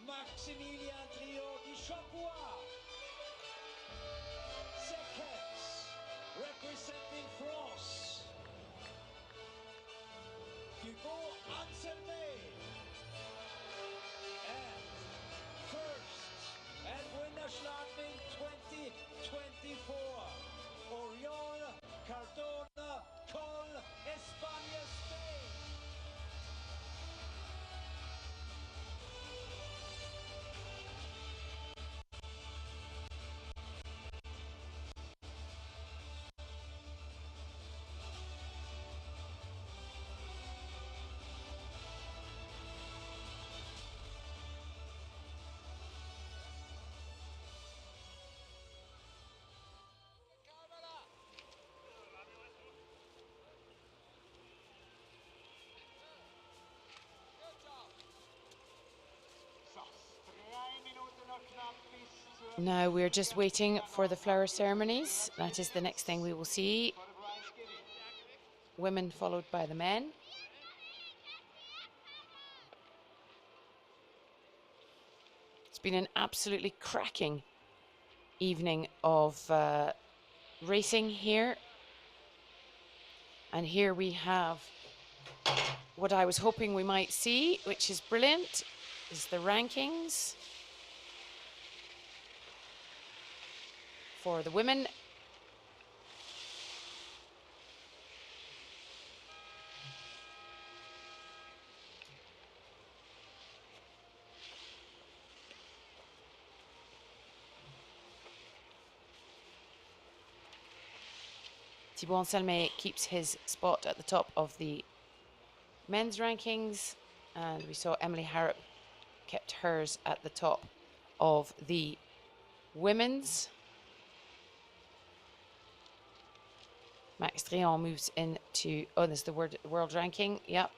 Maximilian Trio di Chapois. Second, representing France, Thibaut Anselmet. And first, and winner Schladming 2024, Aurel Cardona-Coll, España, Spain. Now we're just waiting for the flower ceremonies. That is the next thing we will see. Women followed by the men. It's been an absolutely cracking evening of racing here. And here we have what I was hoping we might see, which is brilliant, is the rankings for the women. Thibaut Anselmet keeps his spot at the top of the men's rankings, and we saw Emily Harrop kept hers at the top of the women's. Max Drian moves into, oh, there's the world ranking. Yep.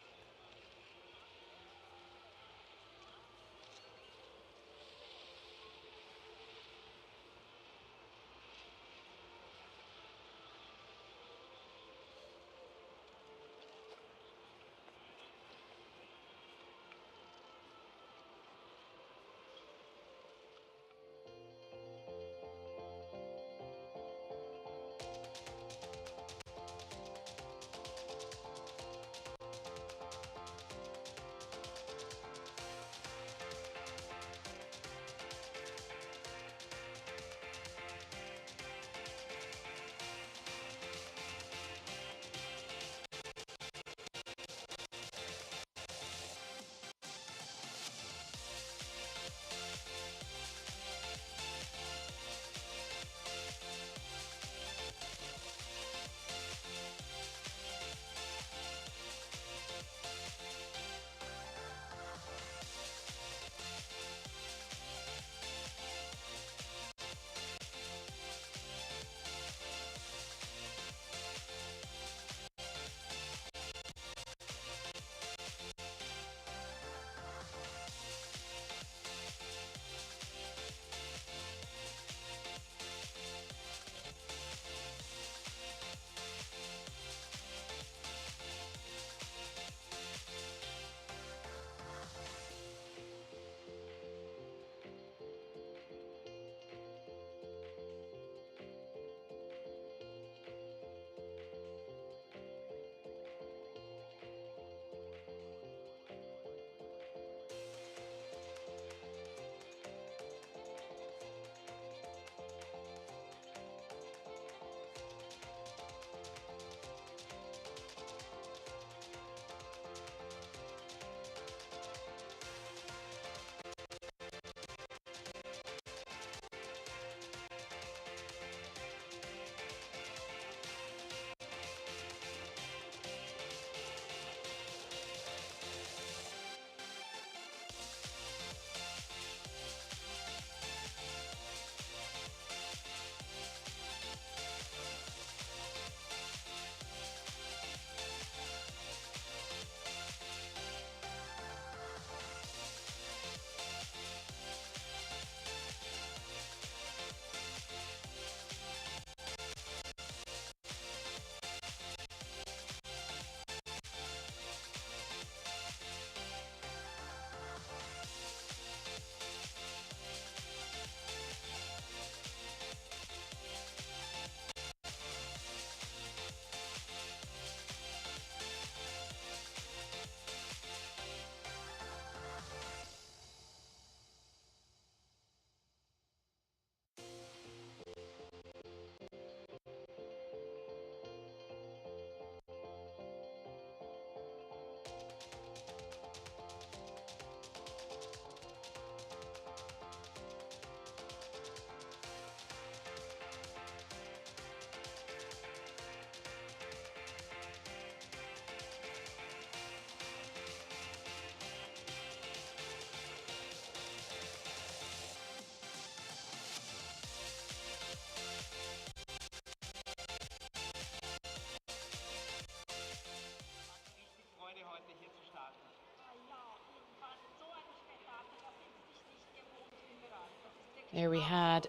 There we had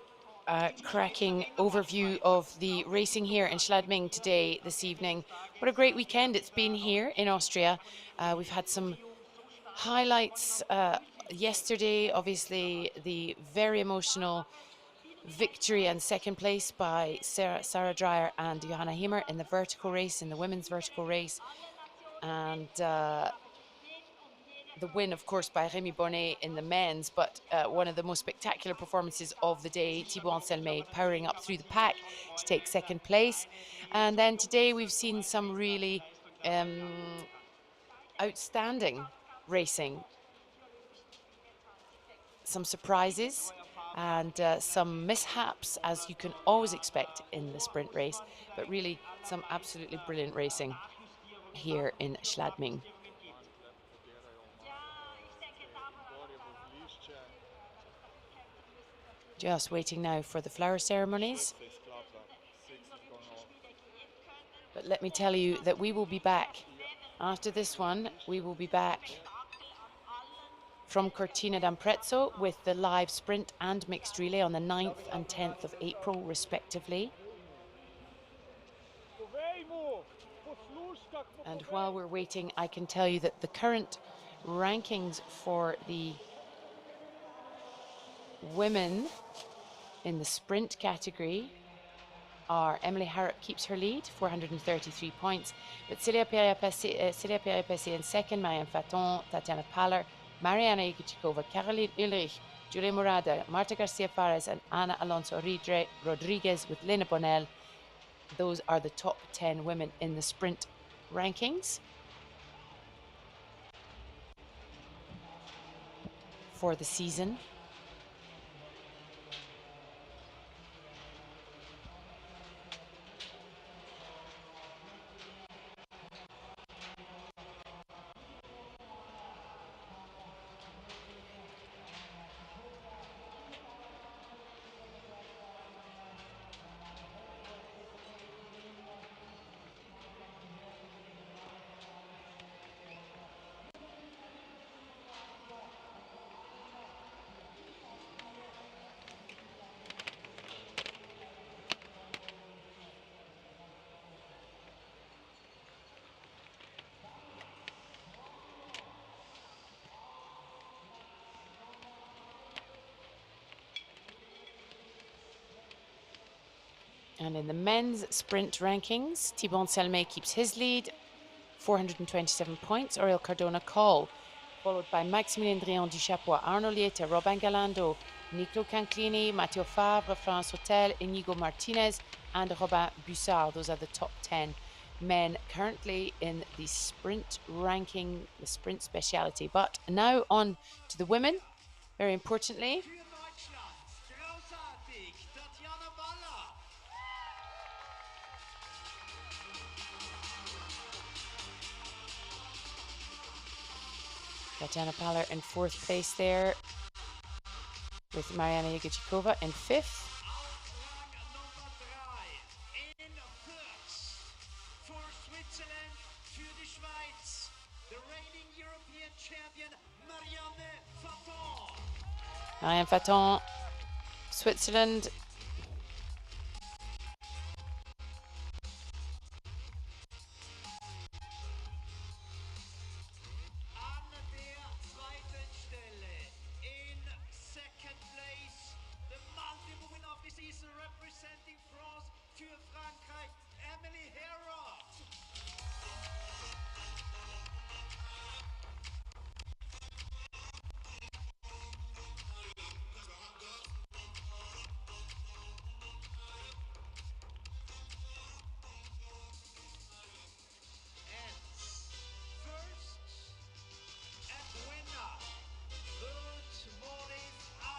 a cracking overview of the racing here in Schladming today, this evening. What a great weekend it's been here in Austria. We've had some highlights yesterday, obviously the very emotional victory and second place by Sarah Dreyer and Johanna Himmer in the vertical race, in the women's vertical race. And the win, of course, by Rémi Bonnet in the men's, but one of the most spectacular performances of the day, Thibaut Anselmet powering up through the pack to take second place. And then today we've seen some really outstanding racing, some surprises and some mishaps, as you can always expect in the sprint race, but really some absolutely brilliant racing here in Schladming. Just waiting now for the flower ceremonies. But let me tell you that we will be back. After this one, we will be back from Cortina d'Ampezzo with the live sprint and mixed relay on the 9th and 10th of April, respectively. And while we're waiting, I can tell you that the current rankings for the women in the sprint category are Emily Harrop keeps her lead, 433 points, but Celia Perepessi in second, Marianne Faton, Tatiana Paller, Mariana Igichikova, Caroline Ulrich, Julia Murada, Marta Garcia Fares, and Ana Alonso Rodriguez with Lena Bonnell. Those are the top 10 women in the sprint rankings for the season. And in the men's sprint rankings, Thibaut Selmet keeps his lead, 427 points. Oriol Cardona Call, followed by Maximilien Drian du Chapois, Arnaud Lieta, Robin Galando, Nico Canclini, Matteo Favre, Florence Hotel, Inigo Martinez, and Robin Bussard. Those are the top 10 men currently in the sprint ranking, the sprint speciality. But now on to the women, very importantly. Tatiana Paller in 4th place there, with Mariana Igichikova in 5th. Marianne Faton, Switzerland.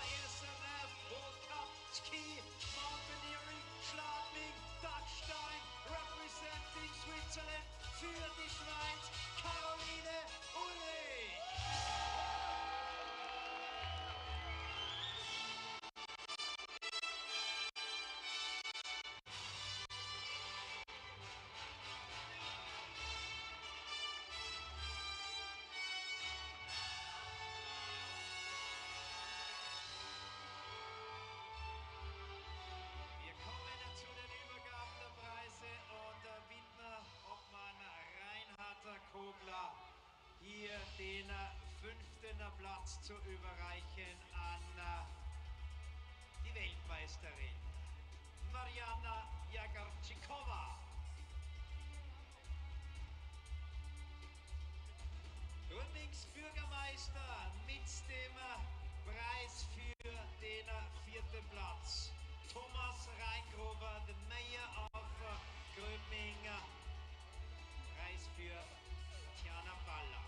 ISMF World Cup ski Mountaineering Schladming representing Switzerland für die Schweiz, Caroline Ulrich. Hier den 5. Platz zu überreichen an die Weltmeisterin Mariana Jagarczykova. Schladmings Bürgermeister mit dem Preis für den 4. Platz. Thomas Reingruber, the Mayor of Schladming, Preis für Tatiana Paller.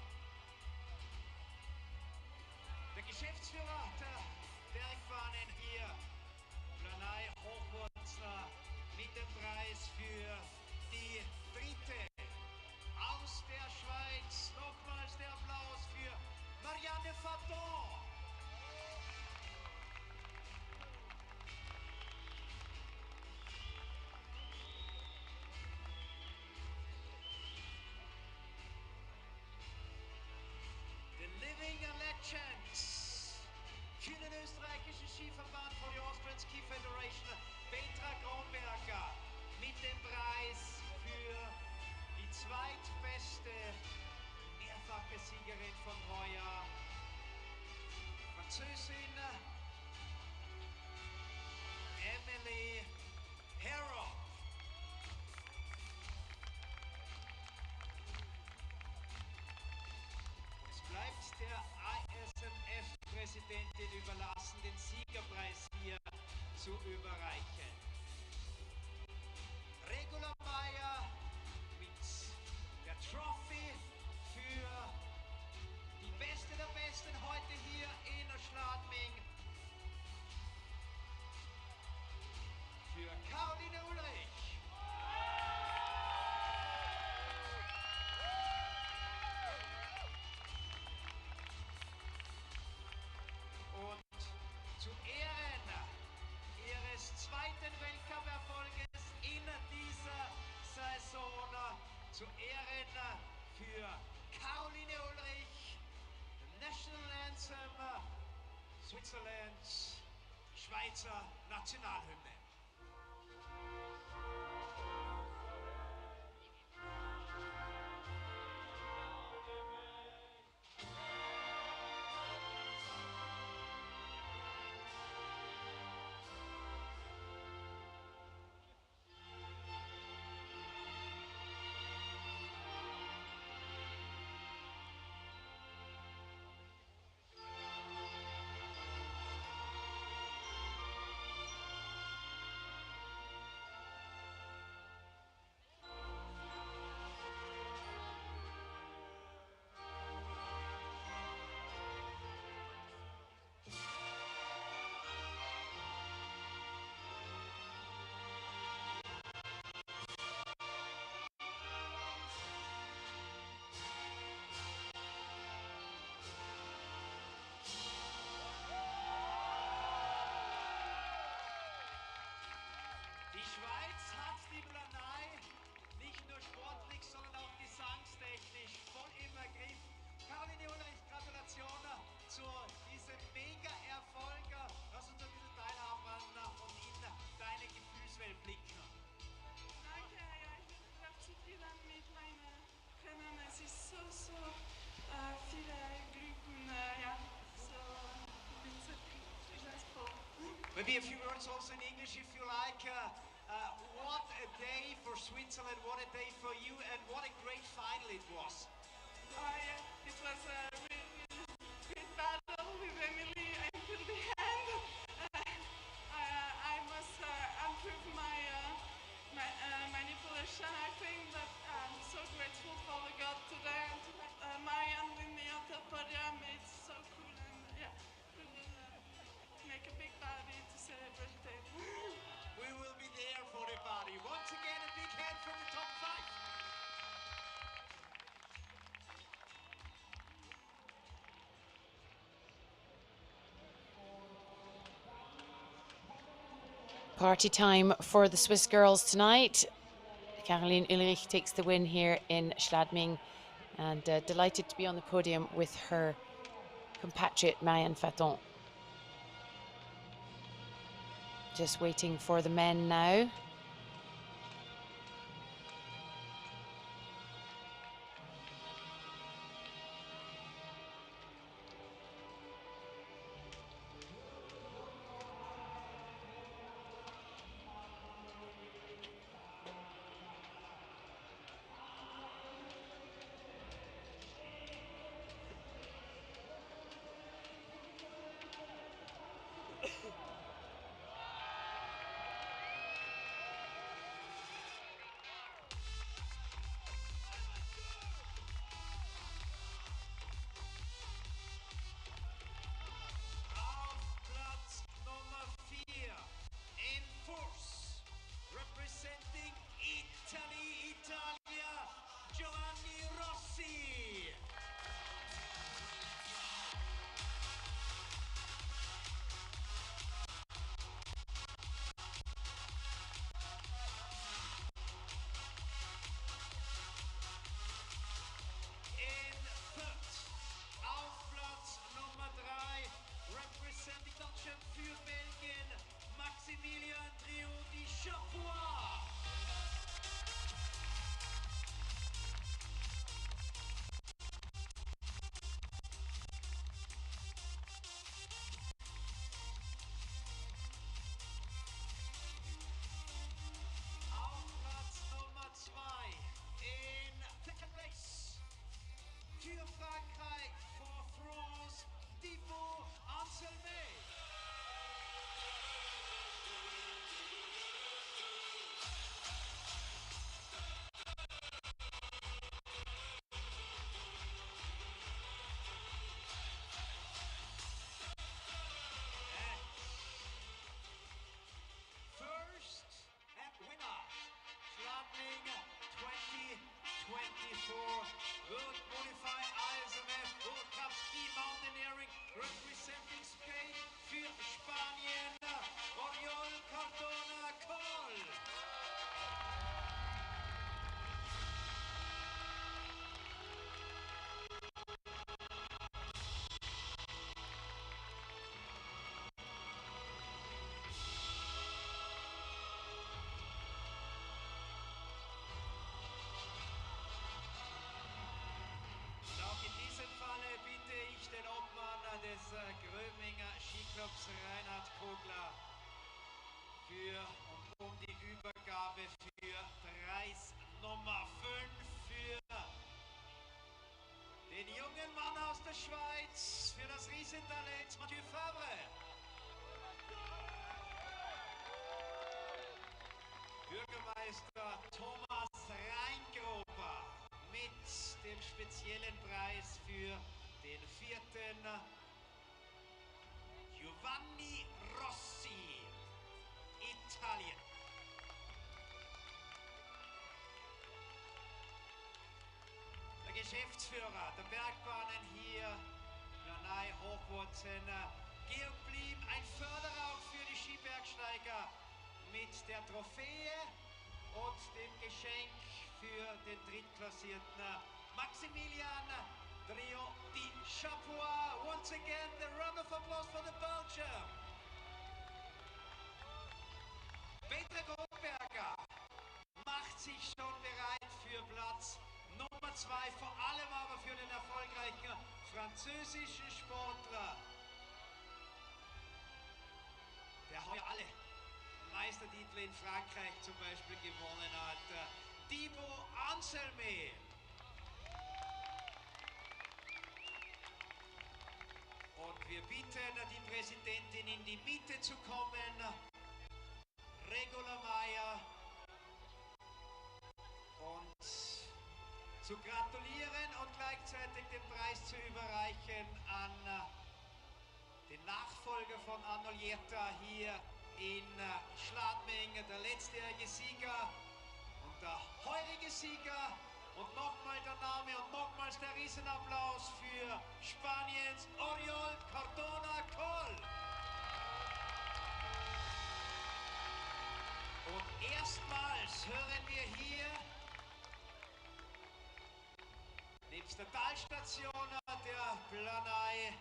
Der Geschäftsführer der Bergbahnen hier, Planei Hochwurzler, mit dem Preis für die 3. aus der Schweiz. Nochmals der Applaus für Marianne Faton. zu überreichen. Regula Meyer mit der Trophy für die Beste der Besten heute hier in Schladming. Für Caroline Ulrich. Und zu Ehren ihres zweiten Weltcup-Erfolges in dieser Saison, zu Ehren für Caroline Ulrich, National Anthem, Switzerlands, Schweizer Nationalhymne. Die Schweiz hat die Planei nicht nur sportlich, sondern auch gesangstechnisch voll im Griff. Caroline Ulrich, Gratulation zu diesem Mega-Erfolg. Lass uns ein bisschen teilhaben und in deine Gefühlswelt blicken. Danke, ja, ich bin recht zufrieden mit meinen Rennen. Es ist so viel Glück und ja, so ich bin sehr froh. Maybe a few words also in English if you like. What a day for Switzerland, what a day for you, and what a great final it was. Yeah, it was a really great battle with Emily until the end. I must improve my manipulation. I think that I'm so grateful for the God today and to Marianne with me at the podium. It's so cool and yeah, we will make a big party to celebrate it. We will be there for the party. Once again, a big hand from the top five. Party time for the Swiss girls tonight. Caroline Ulrich takes the win here in Schladming, and delighted to be on the podium with her compatriot Marianne Faton. Just waiting for the men now. for World Qualify ISMF World Cup Ski Mountaineering representing Spain für Spanien, Oriol Cardona Col. Und auch in diesem Falle bitte ich den Obmann des Gröbminger Skiclubs Reinhard Kogler um die Übergabe für Preis Nummer 5 für den jungen Mann aus der Schweiz, für das Riesentalent Mathieu Favre. Bürgermeister Thomas Reingrober mit dem speziellen Preis für den 4. Giovanni Rossi, Italien. Der Geschäftsführer der Bergbahnen hier, Planei Hochwurzen, Georg Blieb, ein Förderer auch für die Skibergsteiger mit der Trophäe und dem Geschenk für den drittklassierten Maximilian Trio di Chapois. Once again, the round of applause for the Belgium. Petra Goldberger macht sich schon bereit für Platz Nummer 2, vor allem aber für den erfolgreichen französischen Sportler, der heuer alle Meistertitel in Frankreich zum Beispiel gewonnen hat, Thibaut Anselme. Und wir bitten die Präsidentin in die Mitte zu kommen, Regula Meyer, und zu gratulieren und gleichzeitig den Preis zu überreichen an den Nachfolger von Annolieta hier in Schladming, der letztjährige Sieger und der heurige Sieger. Und nochmal der Name und nochmals der Riesenapplaus für Spaniens Oriol Cardona Col. Und erstmals hören wir hier nebst der Talstation der Planei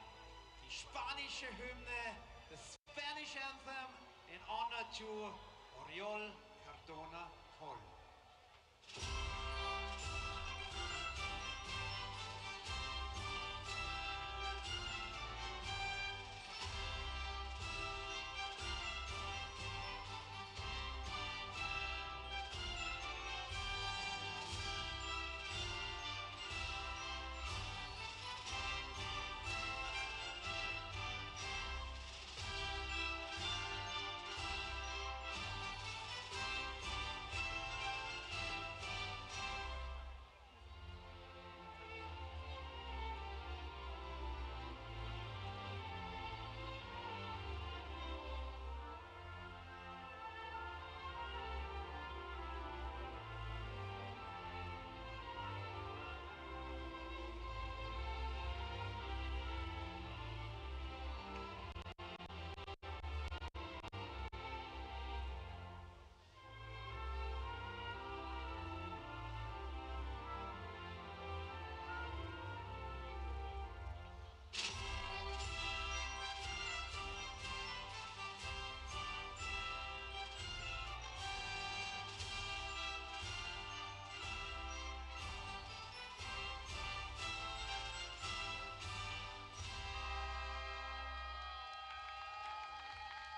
die spanische Hymne, the Spanish Anthem in honor to Oriol Cardona Col.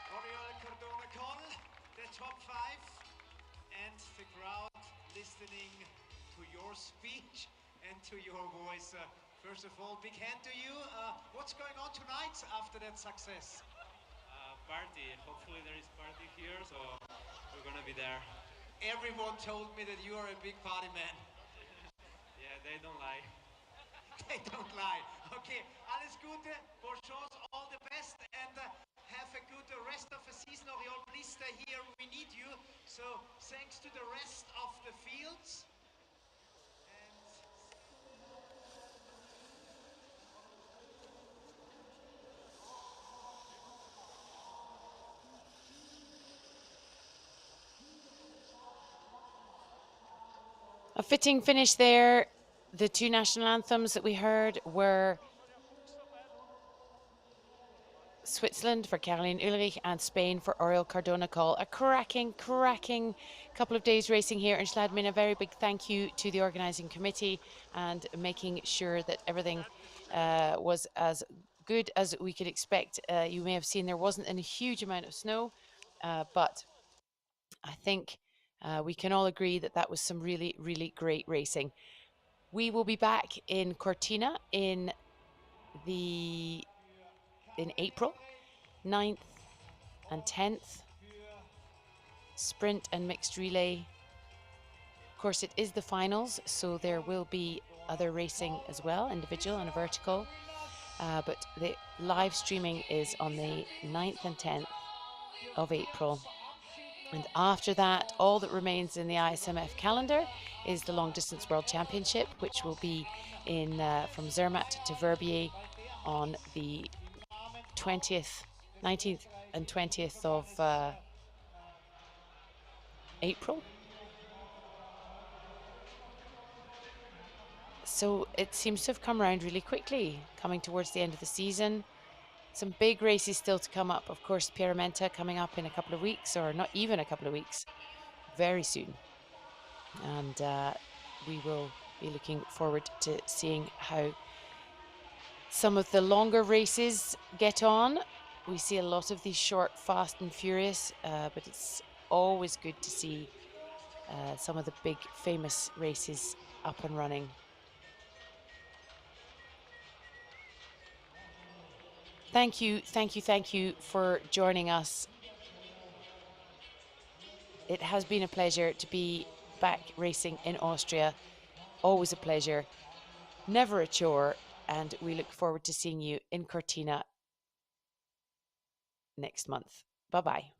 Oriol Cardona Col, the top 5, and the crowd listening to your speech and to your voice. First of all, big hand to you. What's going on tonight after that success? Party. Hopefully there is party here, so we're gonna be there. Everyone told me that you are a big party man. Yeah, they don't lie. They don't lie. Okay, alles Gute, bonne chance, all the best, and have a good rest of the season. Oriol, please stay here. We need you. So thanks to the rest of the fields. And A fitting finish there. The two national anthems that we heard were Switzerland for Caroline Ulrich and Spain for Oriol Cardona-Col. A cracking couple of days racing here in Schladming. A very big thank you to the organising committee and making sure that everything was as good as we could expect. You may have seen there wasn't a huge amount of snow, but I think we can all agree that that was some really great racing. We will be back in Cortina in April 9th and 10th, sprint and mixed relay. Of course, it is the finals, so there will be other racing as well, individual and vertical. But the live streaming is on the 9th and 10th of April. And after that, all that remains in the ISMF calendar is the Long Distance World Championship, which will be in from Zermatt to Verbier on the 19th and 20th of April. So it seems to have come around really quickly, coming towards the end of the season. Some big races still to come up. Of course, Pyramenta coming up in a couple of weeks, or not even a couple of weeks, very soon. And we will be looking forward to seeing how some of the longer races get on. We see a lot of these short, fast and furious, but it's always good to see some of the big famous races up and running. Thank you for joining us. It has been a pleasure to be back racing in Austria. Always a pleasure, never a chore, and we look forward to seeing you in Cortina next month. Bye-bye.